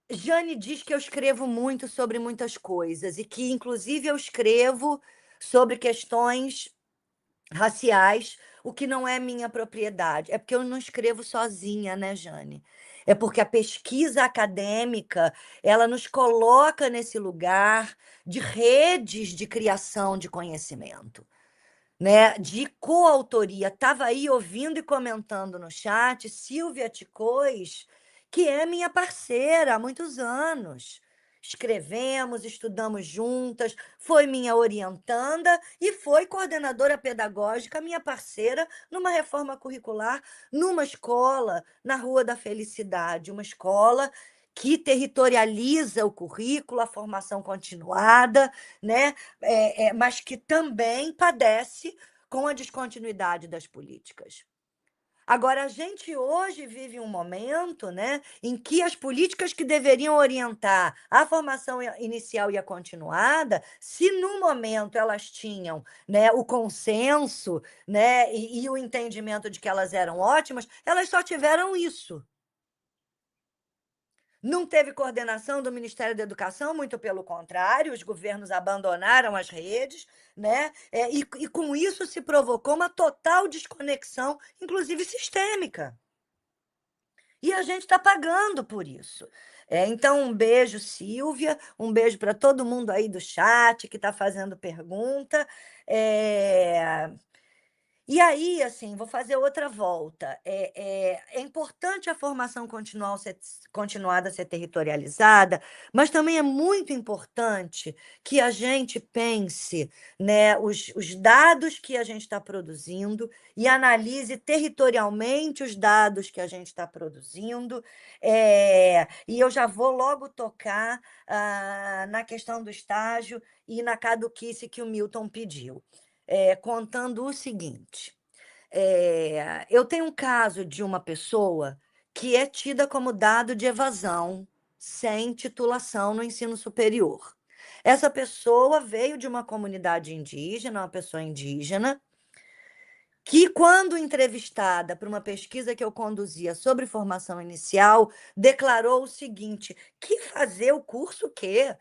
Jane diz que eu escrevo muito sobre muitas coisas e que, inclusive, eu escrevo sobre questões raciais, o que não é minha propriedade. É porque eu não escrevo sozinha, né, Jane? É porque a pesquisa acadêmica, ela nos coloca nesse lugar de redes de criação de conhecimento, né, de coautoria. Estava aí ouvindo e comentando no chat Silvia Ticois, que é minha parceira há muitos anos. Escrevemos, estudamos juntas, foi minha orientanda e foi coordenadora pedagógica, minha parceira, numa reforma curricular, numa escola na Rua da Felicidade, uma escola que territorializa o currículo, a formação continuada, né? Mas que também padece com a descontinuidade das políticas. Agora, a gente hoje vive um momento, né, em que as políticas que deveriam orientar a formação inicial e a continuada, se no momento elas tinham, né, o consenso, né, e o entendimento de que elas eram ótimas, elas só tiveram isso. Não teve coordenação do Ministério da Educação, muito pelo contrário, os governos abandonaram as redes, né? E com isso se provocou uma total desconexão, inclusive sistêmica. E a gente está pagando por isso. Então, um beijo, Silvia, um beijo para todo mundo aí do chat que está fazendo pergunta. E aí, assim, vou fazer outra volta. É importante a formação continuada ser territorializada, mas também é muito importante que a gente pense, né, os dados que a gente está produzindo e analise territorialmente os dados que a gente está produzindo. E eu já vou logo tocar na questão do estágio e na caduquice que o Milton pediu. Contando o seguinte: eu tenho um caso de uma pessoa que é tida como dado de evasão sem titulação no ensino superior. Essa pessoa veio de uma comunidade indígena, uma pessoa indígena, que, quando entrevistada para uma pesquisa que eu conduzia sobre formação inicial, declarou o seguinte: que fazer o curso o quê?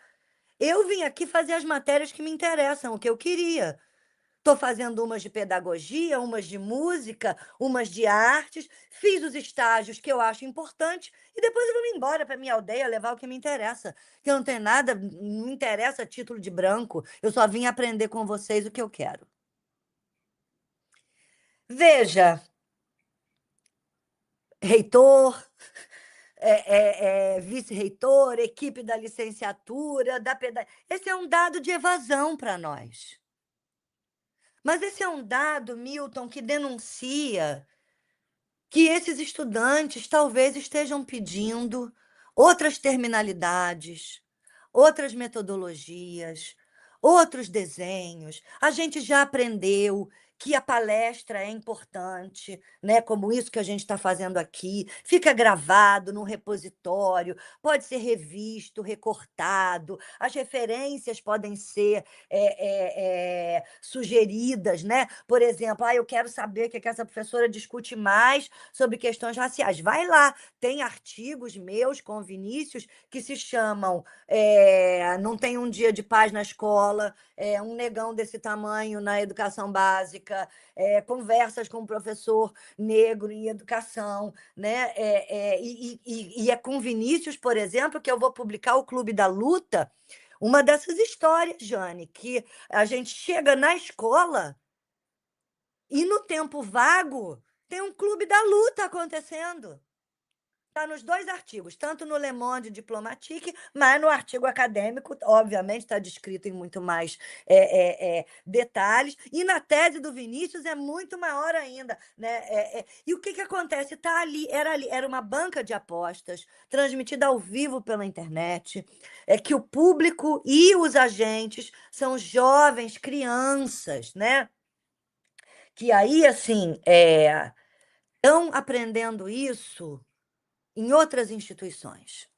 Eu vim aqui fazer as matérias que me interessam, o que eu queria. Estou fazendo umas de pedagogia, umas de música, umas de artes, fiz os estágios que eu acho importantes e depois eu vou me embora para minha aldeia levar o que me interessa. Que eu não tenho nada, não me interessa título de branco, eu só vim aprender com vocês o que eu quero. Veja, reitor, vice-reitor, equipe da licenciatura, da pedagogia. Esse é um dado de evasão para nós. Mas esse é um dado, Milton, que denuncia que esses estudantes talvez estejam pedindo outras terminalidades, outras metodologias, outros desenhos. A gente já aprendeu que a palestra é importante, né? Como isso que a gente está fazendo aqui, fica gravado no repositório, pode ser revisto, recortado, as referências podem ser sugeridas, né? Por exemplo, eu quero saber o que essa professora discute mais sobre questões raciais. Vai lá, tem artigos meus com o Vinícius que se chamam Não Tem um Dia de Paz na Escola, um negão desse tamanho na educação básica, conversas com o professor negro em educação, né? E é com Vinícius, por exemplo, que eu vou publicar o Clube da Luta, uma dessas histórias, Jane, que a gente chega na escola e no tempo vago tem um Clube da Luta acontecendo. Está nos 2 artigos, tanto no Le Monde Diplomatique, mas no artigo acadêmico, obviamente, está descrito em muito mais detalhes, e na tese do Vinícius é muito maior ainda, né? E o que acontece? Era uma banca de apostas, transmitida ao vivo pela internet, que o público e os agentes são jovens, crianças, né? Que aí, assim, estão aprendendo isso em outras instituições,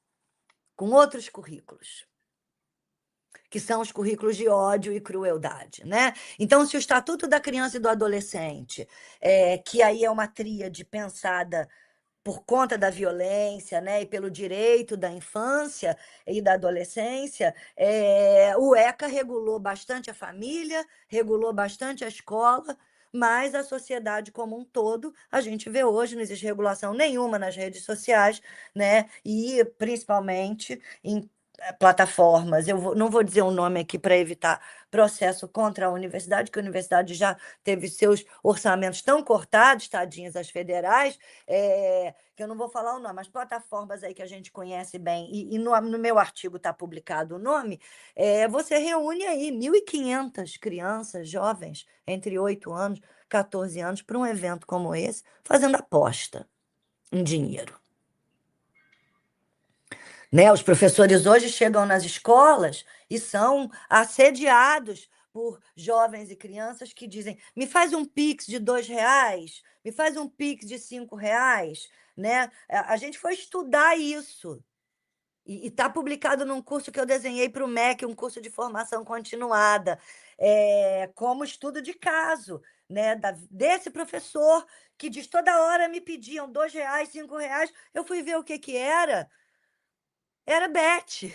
com outros currículos, que são os currículos de ódio e crueldade, né? Então, se o Estatuto da Criança e do Adolescente, que aí é uma tríade pensada por conta da violência, né, e pelo direito da infância e da adolescência, o ECA regulou bastante a família, regulou bastante a escola, mas a sociedade como um todo, a gente vê hoje, não existe regulação nenhuma nas redes sociais, né, e principalmente em plataformas. Não vou dizer o nome aqui para evitar processo contra a universidade, que a universidade já teve seus orçamentos tão cortados, tadinhas as federais, que eu não vou falar o nome, mas plataformas aí que a gente conhece bem, e no meu artigo está publicado o nome, você reúne aí 1.500 crianças, jovens, entre 8 anos, 14 anos, para um evento como esse, fazendo aposta em dinheiro. Né? Os professores hoje chegam nas escolas e são assediados por jovens e crianças que dizem: me faz um Pix de R$2, me faz um Pix de R$5, né? A gente foi estudar isso. E está publicado num curso que eu desenhei para o MEC, um curso de formação continuada, como estudo de caso, né? Desse professor que diz: toda hora me pediam R$2, R$5, eu fui ver o que era. Era Beth.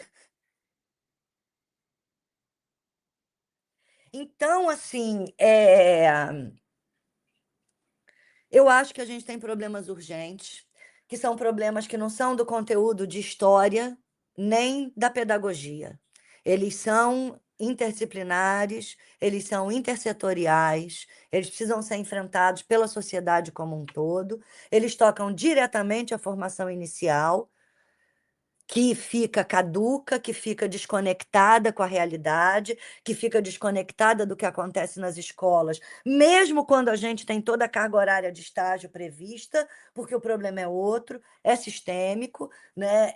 Então, assim, eu acho que a gente tem problemas urgentes, que são problemas que não são do conteúdo de história, nem da pedagogia. Eles são interdisciplinares, eles são intersetoriais, eles precisam ser enfrentados pela sociedade como um todo, eles tocam diretamente a formação inicial, que fica caduca, que fica desconectada com a realidade, que fica desconectada do que acontece nas escolas, mesmo quando a gente tem toda a carga horária de estágio prevista, porque o problema é outro, é sistêmico, né?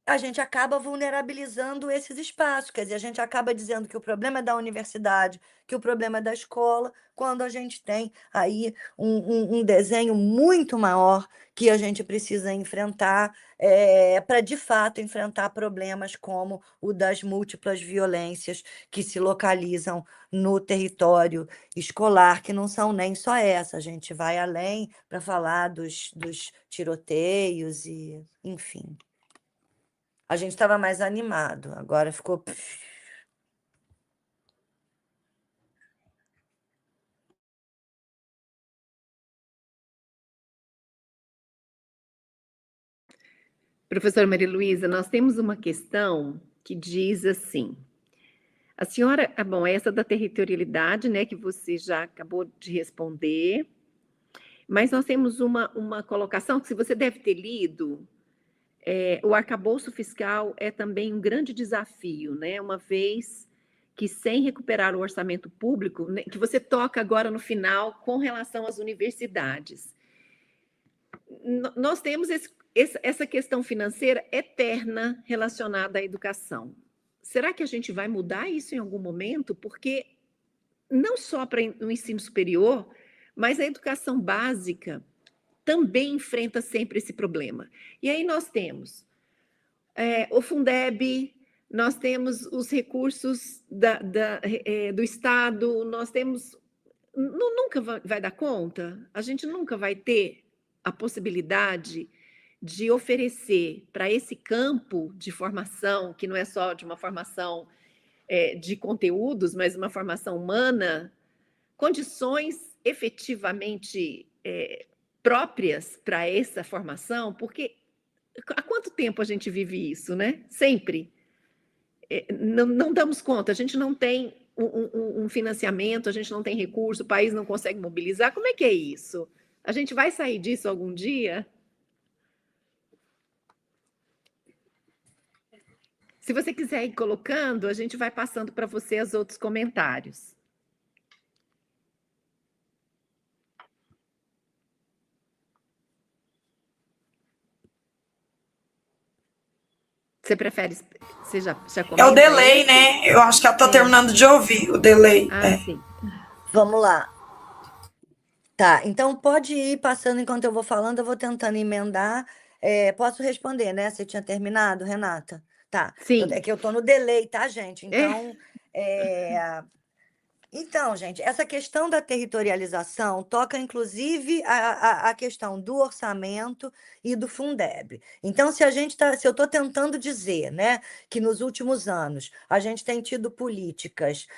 A gente acaba vulnerabilizando esses espaços, quer dizer, a gente acaba dizendo que o problema é da universidade, que o problema é da escola, quando a gente tem aí um desenho muito maior que a gente precisa enfrentar para, de fato, enfrentar problemas como o das múltiplas violências que se localizam no território escolar, que não são nem só essa, a gente vai além para falar dos tiroteios e, enfim. A gente estava mais animado, agora ficou. Professora Maria Luísa, nós temos uma questão que diz assim: a senhora, bom, essa da territorialidade, né, que você já acabou de responder, mas nós temos uma colocação que, se você deve ter lido, o arcabouço fiscal é também um grande desafio, né? Uma vez que, sem recuperar o orçamento público, né, que você toca agora no final com relação às universidades. Nós temos essa questão financeira eterna relacionada à educação. será que a gente vai mudar isso em algum momento? Porque não só para o ensino superior, mas a educação básica também enfrenta sempre esse problema. E aí nós temos o Fundeb, nós temos os recursos do Estado, nós temos... Nunca vai dar conta? A gente nunca vai ter a possibilidade de oferecer para esse campo de formação, que não é só de uma formação de conteúdos, mas uma formação humana, condições efetivamente próprias para essa formação, porque há quanto tempo a gente vive isso, né? Sempre. Não damos conta, a gente não tem um financiamento, a gente não tem recurso, o país não consegue mobilizar. Como é que é isso? A gente vai sair disso algum dia? Se você quiser ir colocando, a gente vai passando para você os outros comentários. Você prefere... Você já comenta? É o delay, né? Eu acho que ela está terminando de ouvir o delay. Sim. Vamos lá. Tá, então pode ir passando enquanto eu vou falando, eu vou tentando emendar. Posso responder, né? Você tinha terminado, Renata? Tá. Sim. É que eu estou no delay, tá, gente? Então, Então, gente, essa questão da territorialização toca, inclusive, a questão do orçamento e do Fundeb. Então, se eu estou tentando dizer, né, que nos últimos anos a gente tem tido políticas,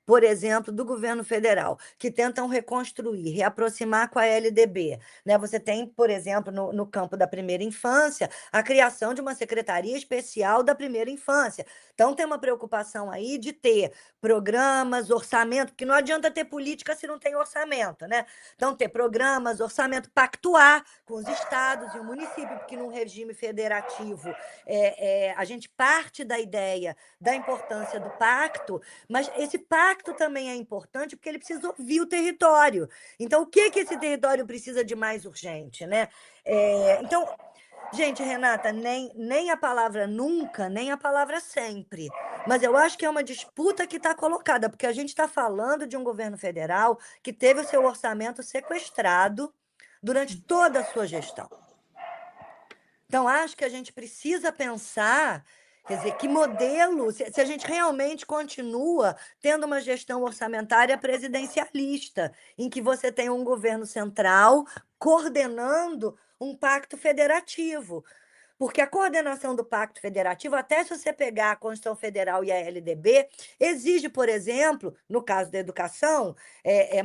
por exemplo, do governo federal, que tentam reconstruir, reaproximar com a LDB. Né? Você tem, por exemplo, no campo da primeira infância, a criação de uma secretaria especial da primeira infância. Então, tem uma preocupação aí de ter programas, orçamento, porque não adianta ter política se não tem orçamento, né? Então, ter programas, orçamento, pactuar com os estados e o município, porque num regime federativo a gente parte da ideia da importância do pacto, mas esse pacto também é importante porque ele precisa ouvir o território. Então, o que esse território precisa de mais urgente, né? Então... Gente, Renata, nem a palavra nunca, nem a palavra sempre. Mas eu acho que é uma disputa que está colocada, porque a gente está falando de um governo federal que teve o seu orçamento sequestrado durante toda a sua gestão. Então, acho que a gente precisa pensar, quer dizer, que modelo, se a gente realmente continua tendo uma gestão orçamentária presidencialista, em que você tem um governo central coordenando um pacto federativo. Porque a coordenação do pacto federativo, até se você pegar a Constituição Federal e a LDB, exige, por exemplo, no caso da educação,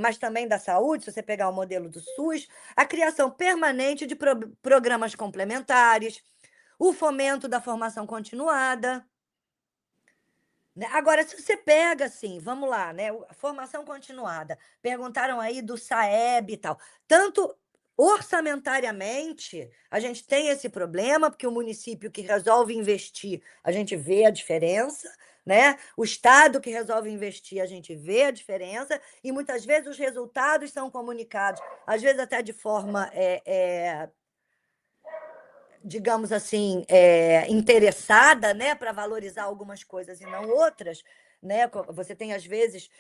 mas também da saúde, se você pegar o modelo do SUS, a criação permanente de programas complementares, o fomento da formação continuada. Agora, se você pega assim, vamos lá, né? Formação continuada, perguntaram aí do SAEB e tal, tanto... Orçamentariamente, a gente tem esse problema, porque o município que resolve investir, a gente vê a diferença, né? O Estado que resolve investir, a gente vê a diferença, e muitas vezes os resultados são comunicados, às vezes até de forma, digamos assim, interessada, né? Para valorizar algumas coisas e não outras. Né? Você tem, às vezes,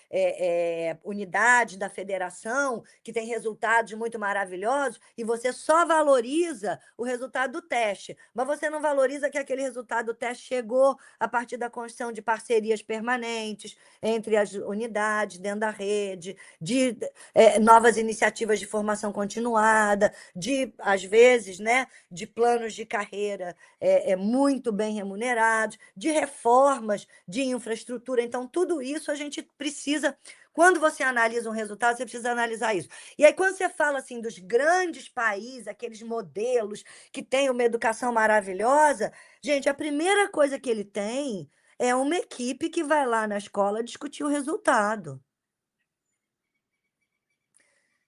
unidades da federação que tem resultados muito maravilhosos e você só valoriza o resultado do teste, mas você não valoriza que aquele resultado do teste chegou a partir da construção de parcerias permanentes entre as unidades dentro da rede, de novas iniciativas de formação continuada, às vezes, né, de planos de carreira muito bem remunerados, de reformas de infraestrutura. Então, tudo isso a gente precisa... Quando você analisa um resultado, você precisa analisar isso. E aí, quando você fala assim dos grandes países, aqueles modelos que têm uma educação maravilhosa, gente, a primeira coisa que ele tem é uma equipe que vai lá na escola discutir o resultado.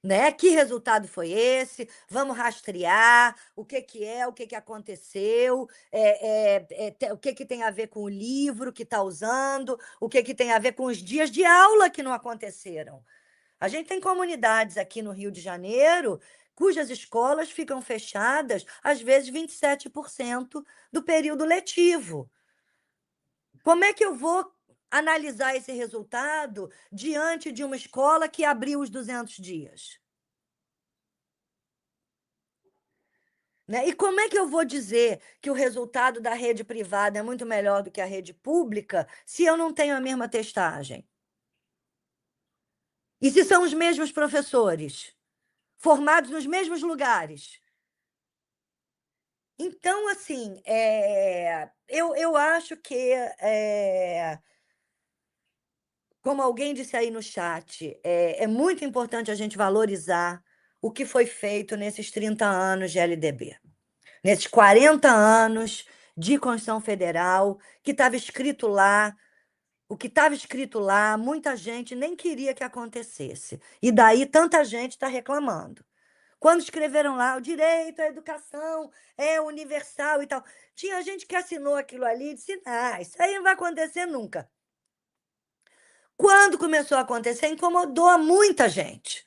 Né? Que resultado foi esse? Vamos rastrear o que aconteceu, o que tem a ver com o livro que está usando, o que tem a ver com os dias de aula que não aconteceram. A gente tem comunidades aqui no Rio de Janeiro cujas escolas ficam fechadas, às vezes, 27% do período letivo. Como é que eu vou analisar esse resultado diante de uma escola que abriu os 200 dias? Né? E como é que eu vou dizer que o resultado da rede privada é muito melhor do que a rede pública se eu não tenho a mesma testagem? E se são os mesmos professores, formados nos mesmos lugares? Então, assim, eu acho que, como alguém disse aí no chat, é muito importante a gente valorizar o que foi feito nesses 30 anos de LDB. Nesses 40 anos de Constituição Federal, que estava escrito lá, o que estava escrito lá, muita gente nem queria que acontecesse. E daí tanta gente está reclamando. Quando escreveram lá, o direito à educação é universal e tal, tinha gente que assinou aquilo ali e disse, isso aí não vai acontecer nunca. Quando começou a acontecer, incomodou a muita gente.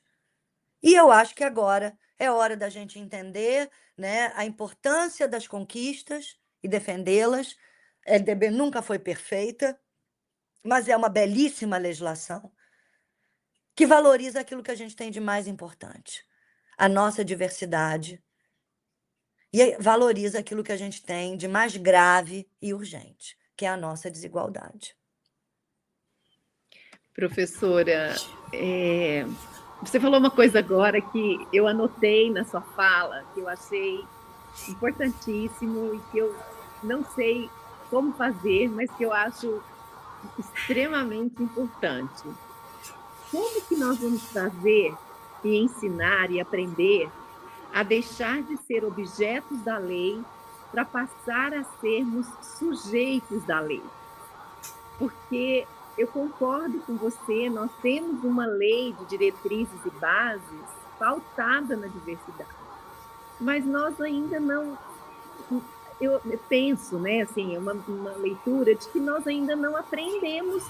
E eu acho que agora é hora da gente entender, né, a importância das conquistas e defendê-las. A LDB nunca foi perfeita, mas é uma belíssima legislação que valoriza aquilo que a gente tem de mais importante, a nossa diversidade, e valoriza aquilo que a gente tem de mais grave e urgente, que é a nossa desigualdade. Professora, você falou uma coisa agora que eu anotei na sua fala, que eu achei importantíssimo e que eu não sei como fazer, mas que eu acho extremamente importante. Como que nós vamos fazer e ensinar e aprender a deixar de ser objetos da lei para passar a sermos sujeitos da lei? Porque eu concordo com você, nós temos uma lei de diretrizes e bases pautada na diversidade, mas nós ainda não... Eu penso, né, assim, uma leitura de que nós ainda não aprendemos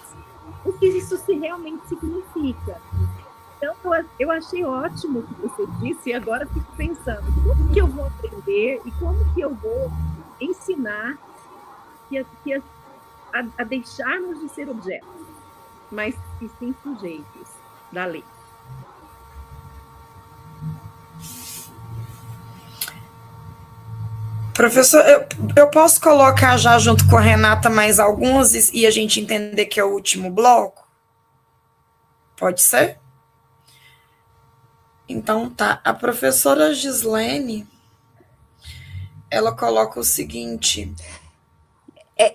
o que isso realmente significa. Então, eu achei ótimo o que você disse e agora fico pensando, como que eu vou aprender e como que eu vou ensinar a deixarmos de ser objetos, mas que sim sujeitos da lei. Professor, eu posso colocar já junto com a Renata mais alguns e a gente entender que é o último bloco? Pode ser? Então tá. A professora Gislene, ela coloca o seguinte...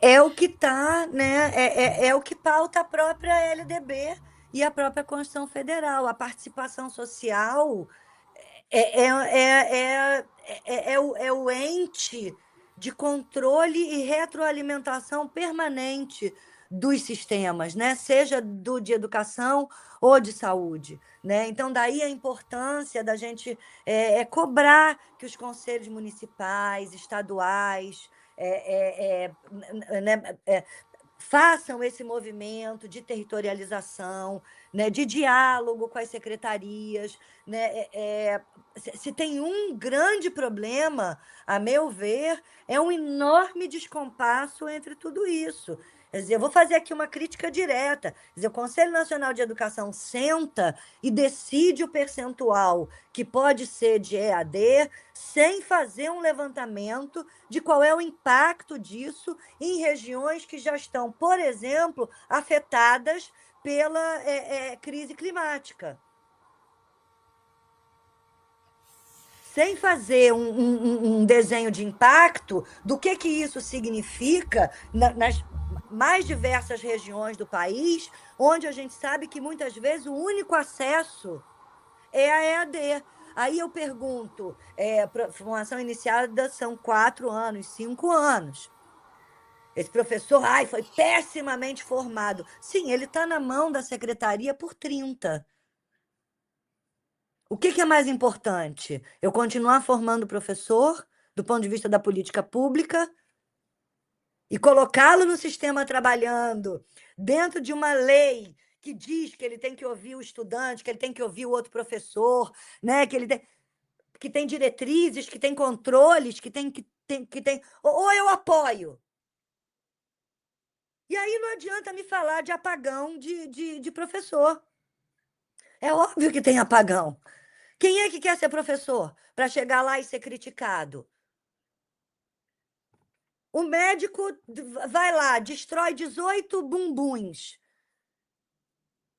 É o que está, né? É o que pauta a própria LDB e a própria Constituição Federal. A participação social é o ente de controle e retroalimentação permanente dos sistemas, né? Seja de educação ou de saúde. Né? Então, daí a importância da gente cobrar que os conselhos municipais, estaduais, façam esse movimento de territorialização, né, de diálogo com as secretarias. Né, se tem um grande problema, a meu ver, é um enorme descompasso entre tudo isso. Quer dizer, eu vou fazer aqui uma crítica direta. Quer dizer, o Conselho Nacional de Educação senta e decide o percentual que pode ser de EAD sem fazer um levantamento de qual é o impacto disso em regiões que já estão, por exemplo, afetadas pela crise climática. Sem fazer um desenho de impacto do que isso significa nas mais diversas regiões do país, onde a gente sabe que muitas vezes o único acesso é a EAD. Aí eu pergunto, formação iniciada são 4 anos, 5 anos. Esse professor, foi pessimamente formado. Sim, ele está na mão da secretaria por 30. O que é mais importante? Eu continuar formando professor, do ponto de vista da política pública, e colocá-lo no sistema trabalhando, dentro de uma lei que diz que ele tem que ouvir o estudante, que ele tem que ouvir o outro professor, né? Que tem diretrizes, que tem controles, que tem... Ou eu apoio. E aí não adianta me falar de apagão de professor. É óbvio que tem apagão. Quem é que quer ser professor para chegar lá e ser criticado? O médico vai lá, destrói 18 bumbuns.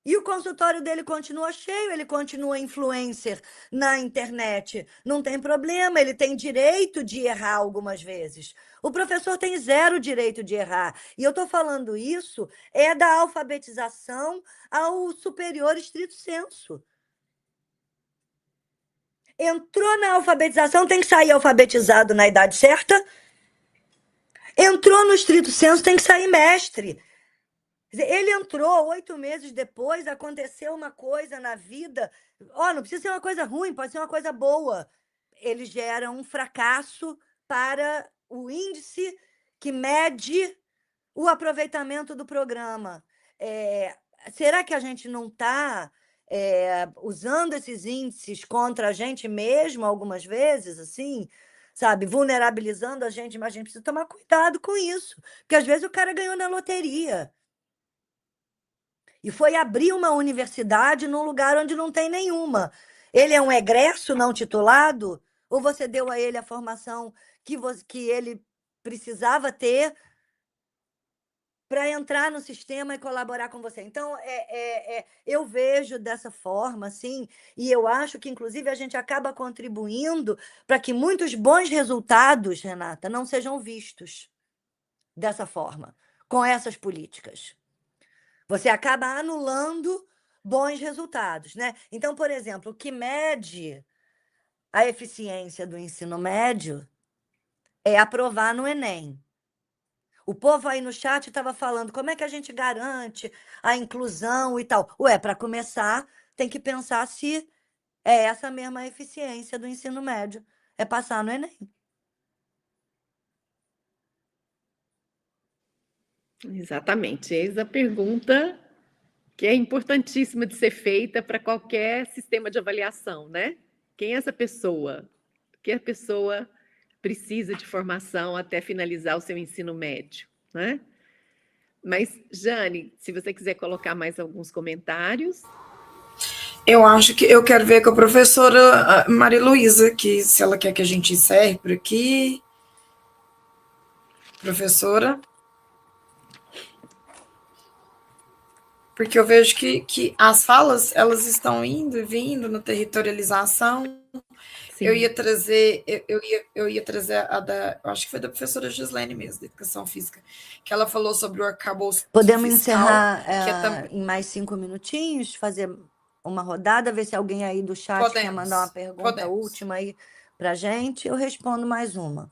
E o consultório dele continua cheio, ele continua influencer na internet. Não tem problema, ele tem direito de errar algumas vezes. O professor tem zero direito de errar. E eu estou falando isso da alfabetização ao superior estrito sensu. Entrou na alfabetização, tem que sair alfabetizado na idade certa. Entrou no estrito sensu, tem que sair mestre. Ele entrou 8 meses depois, aconteceu uma coisa na vida. Não precisa ser uma coisa ruim, pode ser uma coisa boa. Ele gera um fracasso para o índice que mede o aproveitamento do programa. Será que a gente não está usando esses índices contra a gente mesmo algumas vezes, assim? Sabe, vulnerabilizando a gente, mas a gente precisa tomar cuidado com isso, porque às vezes o cara ganhou na loteria. E foi abrir uma universidade num lugar onde não tem nenhuma. Ele é um egresso não titulado? Ou você deu a ele a formação que ele precisava ter para entrar no sistema e colaborar com você? Então, eu vejo dessa forma, assim, e eu acho que, inclusive, a gente acaba contribuindo para que muitos bons resultados, Renata, não sejam vistos dessa forma, com essas políticas. Você acaba anulando bons resultados, né? Então, por exemplo, o que mede a eficiência do ensino médio é aprovar no Enem. O povo aí no chat estava falando como é que a gente garante a inclusão e tal. Para começar, tem que pensar se é essa mesma eficiência do ensino médio, é passar no Enem. Exatamente. Eis a pergunta que é importantíssima de ser feita para qualquer sistema de avaliação, né? Quem é essa pessoa? Que a pessoa precisa de formação até finalizar o seu ensino médio, né? Mas, Jane, se você quiser colocar mais alguns comentários. Eu acho que eu quero ver com a professora Maria Luísa, que se ela quer que a gente encerre por aqui. Professora. Porque eu vejo que as falas, elas estão indo e vindo na territorialização. Sim. Eu ia trazer a da, eu acho que foi da professora Gislene mesmo, da Educação Física, que ela falou sobre o arcabouço Podemos fiscal, encerrar em mais 5 minutinhos, fazer uma rodada, ver se alguém aí do chat quer mandar uma pergunta última aí para a gente. Eu respondo mais uma.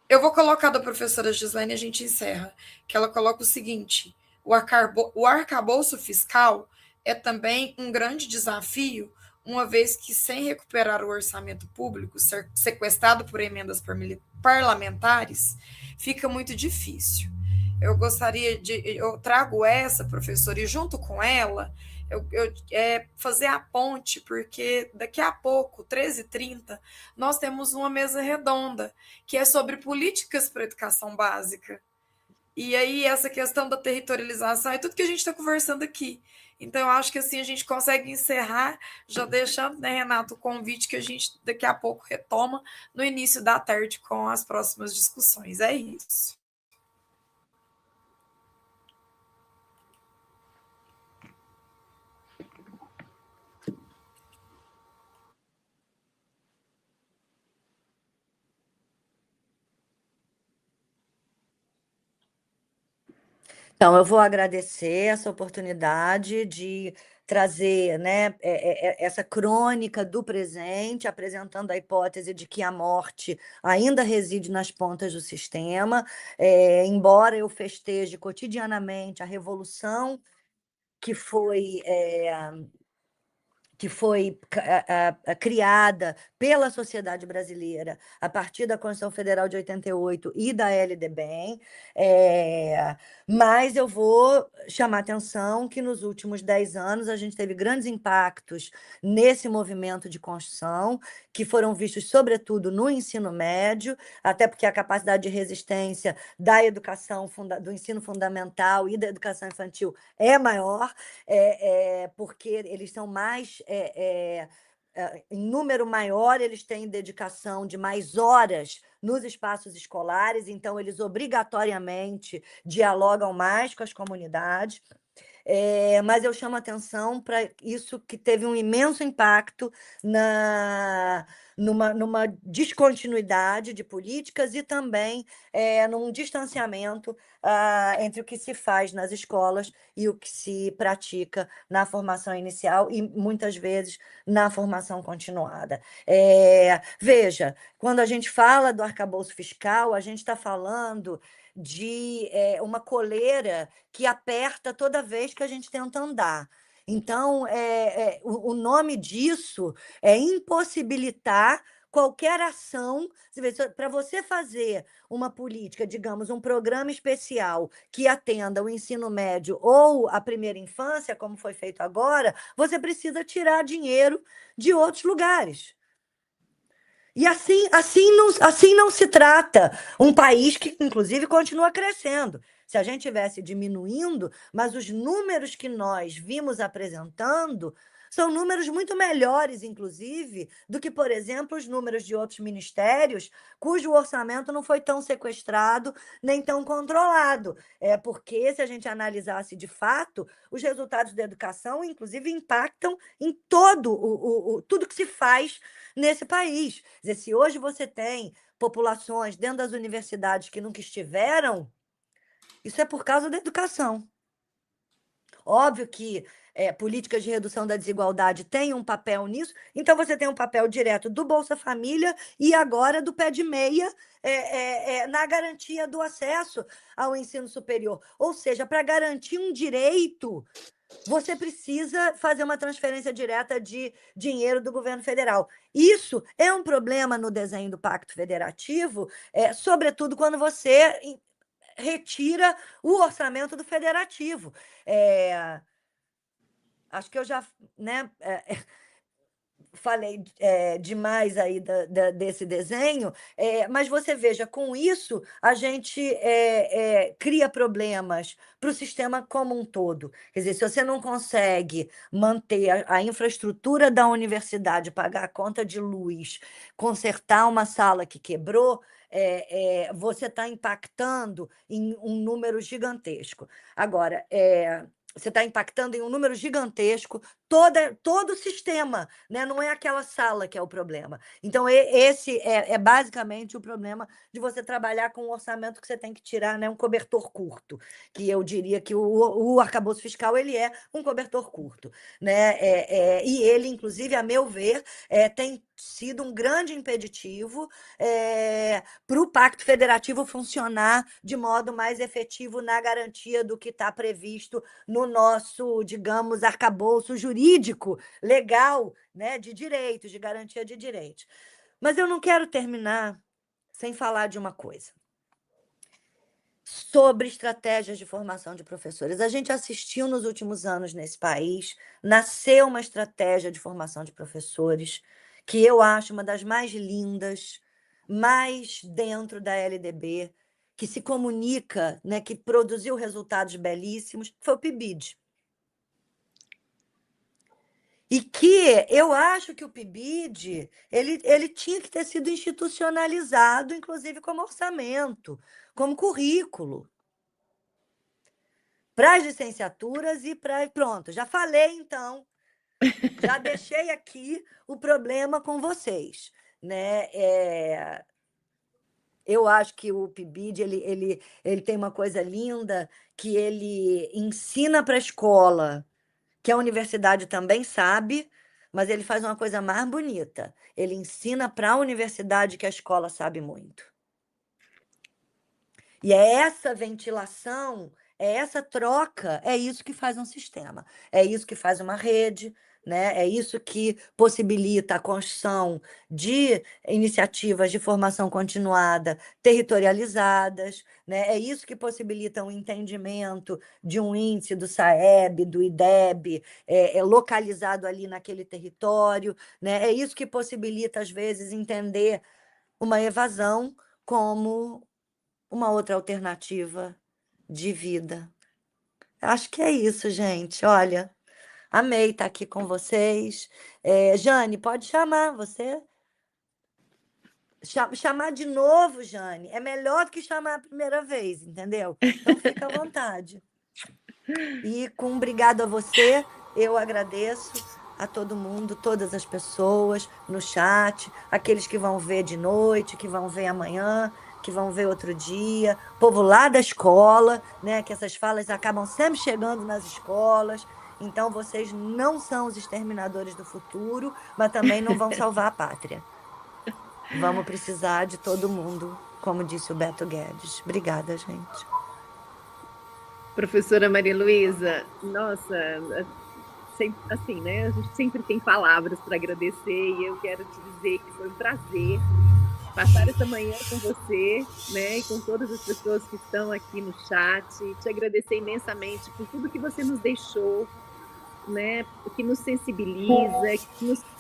Eu vou colocar da professora Gislene e a gente encerra, que ela coloca o seguinte: o arcabouço fiscal é também um grande desafio, uma vez que, sem recuperar o orçamento público, sequestrado por emendas parlamentares, fica muito difícil. Eu trago essa, professora, e junto com ela, fazer a ponte, porque daqui a pouco, 13h30, nós temos uma mesa redonda, que é sobre políticas para a educação básica. E aí, essa questão da territorialização é tudo que a gente está conversando aqui. Então, eu acho que assim a gente consegue encerrar, já deixando, né, Renato, o convite que a gente daqui a pouco retoma no início da tarde com as próximas discussões. É isso. Então, eu vou agradecer essa oportunidade de trazer, né, essa crônica do presente, apresentando a hipótese de que a morte ainda reside nas pontas do sistema, embora eu festeje cotidianamente a revolução que foi que foi criada pela sociedade brasileira a partir da Constituição Federal de 88 e da LDBEM, mas eu vou chamar a atenção que nos últimos 10 anos a gente teve grandes impactos nesse movimento de construção, que foram vistos sobretudo no ensino médio, até porque a capacidade de resistência da educação, do ensino fundamental e da educação infantil é maior, porque eles são mais, em número maior, eles têm dedicação de mais horas nos espaços escolares, então eles obrigatoriamente dialogam mais com as comunidades. Mas eu chamo a atenção para isso que teve um imenso impacto numa descontinuidade de políticas e também num distanciamento entre o que se faz nas escolas e o que se pratica na formação inicial e, muitas vezes, na formação continuada. Veja, quando a gente fala do arcabouço fiscal, a gente está falando de uma coleira que aperta toda vez que a gente tenta andar. Então, o nome disso é impossibilitar qualquer ação. Para você fazer uma política, digamos, um programa especial que atenda o ensino médio ou a primeira infância, como foi feito agora, você precisa tirar dinheiro de outros lugares. E assim não se trata um país que, inclusive, continua crescendo. Se a gente estivesse diminuindo, mas os números que nós vimos apresentando são números muito melhores, inclusive, do que, por exemplo, os números de outros ministérios, cujo orçamento não foi tão sequestrado nem tão controlado. Porque, se a gente analisasse de fato, os resultados da educação, inclusive, impactam em tudo que se faz nesse país. Quer dizer, se hoje você tem populações dentro das universidades que nunca estiveram, isso é por causa da educação. Óbvio que políticas de redução da desigualdade têm um papel nisso, então você tem um papel direto do Bolsa Família e agora do pé de meia na garantia do acesso ao ensino superior. Ou seja, para garantir um direito, você precisa fazer uma transferência direta de dinheiro do governo federal. Isso é um problema no desenho do Pacto Federativo, sobretudo quando você retira o orçamento do federativo. Acho que eu já, né, falei demais aí desse desenho, mas você veja, com isso a gente cria problemas para o sistema como um todo. Quer dizer, se você não consegue manter a infraestrutura da universidade, pagar a conta de luz, consertar uma sala que quebrou, você está impactando em um número gigantesco. Agora, você está impactando em um número gigantesco todo o sistema, né? Não é aquela sala que é o problema. Então, esse é basicamente o problema de você trabalhar com um orçamento que você tem que tirar, né? Um cobertor curto, que eu diria que o arcabouço fiscal ele é um cobertor curto, né? E ele, inclusive, a meu ver, tem sido um grande impeditivo para o Pacto Federativo funcionar de modo mais efetivo na garantia do que está previsto no nosso, digamos, arcabouço jurídico, legal, né, de direitos, de garantia de direitos. Mas eu não quero terminar sem falar de uma coisa. Sobre estratégias de formação de professores. A gente assistiu nos últimos anos nesse país, nasceu uma estratégia de formação de professores que eu acho uma das mais lindas, mais dentro da LDB, que se comunica, né, que produziu resultados belíssimos, foi o PIBID. E que eu acho que o PIBID ele tinha que ter sido institucionalizado, inclusive como orçamento, como currículo, para as licenciaturas e para... Pronto, já falei, então, já deixei aqui o problema com vocês, né? Eu acho que o PIBID ele tem uma coisa linda, que ele ensina para a escola, que a universidade também sabe, mas ele faz uma coisa mais bonita. Ele ensina para a universidade que a escola sabe muito. E é essa ventilação, é essa troca, é isso que faz um sistema. É isso que faz uma rede, né? É isso que possibilita a construção de iniciativas de formação continuada territorializadas, né? É isso que possibilita um entendimento de um índice do SAEB, do IDEB, localizado ali naquele território, né? É isso que possibilita, às vezes, entender uma evasão como uma outra alternativa de vida. Acho que é isso, gente. Olha, amei estar aqui com vocês. Jane, pode chamar você. Chamar de novo, Jane, é melhor do que chamar a primeira vez, entendeu? Então fica à vontade. E com obrigado a você, eu agradeço a todo mundo, todas as pessoas no chat, aqueles que vão ver de noite, que vão ver amanhã, que vão ver outro dia, povo lá da escola, né? Que essas falas acabam sempre chegando nas escolas. Então vocês não são os exterminadores do futuro, mas também não vão salvar a pátria. Vamos precisar de todo mundo, como disse o Beto Guedes. Obrigada, gente. Professora Maria Luísa, nossa, assim, né? A gente sempre tem palavras para agradecer e eu quero te dizer que foi um prazer passar essa manhã com você, né? E com todas as pessoas que estão aqui no chat. Te agradecer imensamente por tudo que você nos deixou, né? Que nos sensibiliza,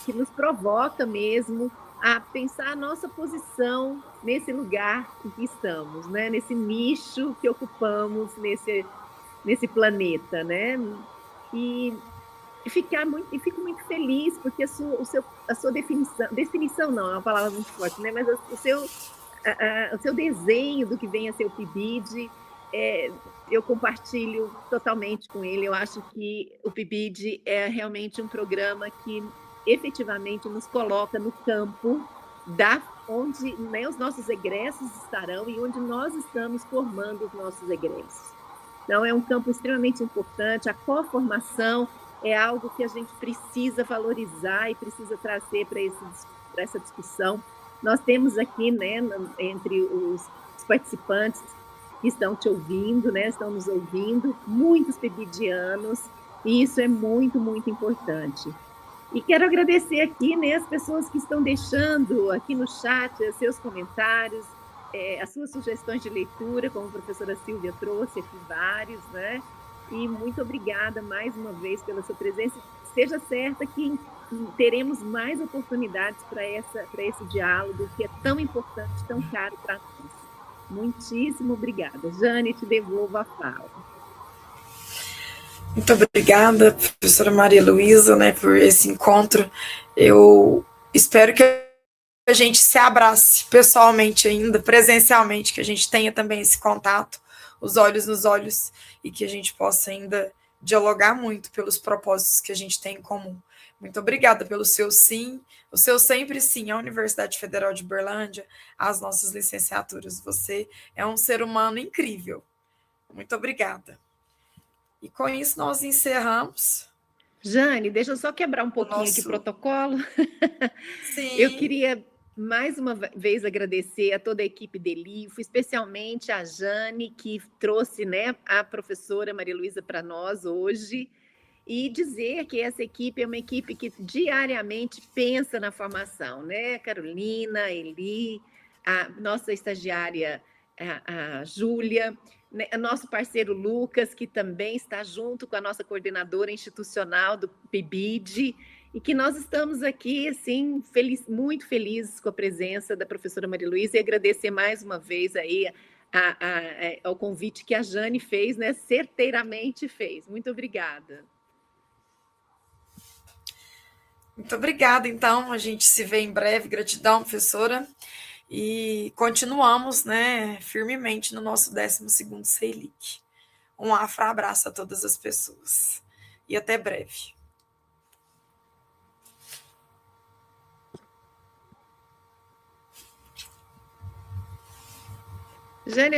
que nos provoca mesmo a pensar a nossa posição nesse lugar em que estamos, né? Nesse nicho que ocupamos nesse planeta, né? E fico muito feliz porque a sua definição não é uma palavra muito forte, né? Mas o seu desenho do que vem a ser o PIBID, eu compartilho totalmente com ele. Eu acho que o PIBID é realmente um programa que efetivamente nos coloca no campo onde, né, os nossos egressos estarão e onde nós estamos formando os nossos egressos. Então, é um campo extremamente importante. A coformação é algo que a gente precisa valorizar e precisa trazer para essa discussão. Nós temos aqui, né, entre os participantes que estão te ouvindo, né, estão nos ouvindo, muitos PIBIDianos, e isso é muito, muito importante. E quero agradecer aqui, né, as pessoas que estão deixando aqui no chat seus comentários, as suas sugestões de leitura, como a professora Silvia trouxe aqui vários, né? E muito obrigada mais uma vez pela sua presença. Seja certa que teremos mais oportunidades para esse diálogo que é tão importante, tão caro para nós. Muitíssimo obrigada. Jane, te devolvo a fala. Muito obrigada, professora Maria Luísa, né, por esse encontro. Eu espero que a gente se abrace pessoalmente ainda, presencialmente, que a gente tenha também esse contato, os olhos nos olhos, e que a gente possa ainda dialogar muito pelos propósitos que a gente tem em comum. Muito obrigada pelo seu sim, o seu sempre sim à Universidade Federal de Uberlândia, às nossas licenciaturas. Você é um ser humano incrível. Muito obrigada. E com isso nós encerramos. Jane, deixa eu só quebrar um pouquinho aqui o protocolo. Sim. Eu queria mais uma vez agradecer a toda a equipe de Elifo, especialmente a Jane, que trouxe, né, a professora Maria Luísa para nós hoje, e dizer que essa equipe é uma equipe que diariamente pensa na formação, né? Carolina, Eli, a nossa estagiária, a Júlia, né, nosso parceiro Lucas, que também está junto com a nossa coordenadora institucional do PIBID, e que nós estamos aqui, assim, muito felizes com a presença da professora Maria Luísa, e agradecer mais uma vez aí ao convite que a Jane fez, né, certeiramente fez. Muito obrigada. Muito obrigada, então, a gente se vê em breve. Gratidão, professora. E continuamos, né, firmemente no nosso 12º CELIC. Um abraço a todas as pessoas. E até breve. Jane,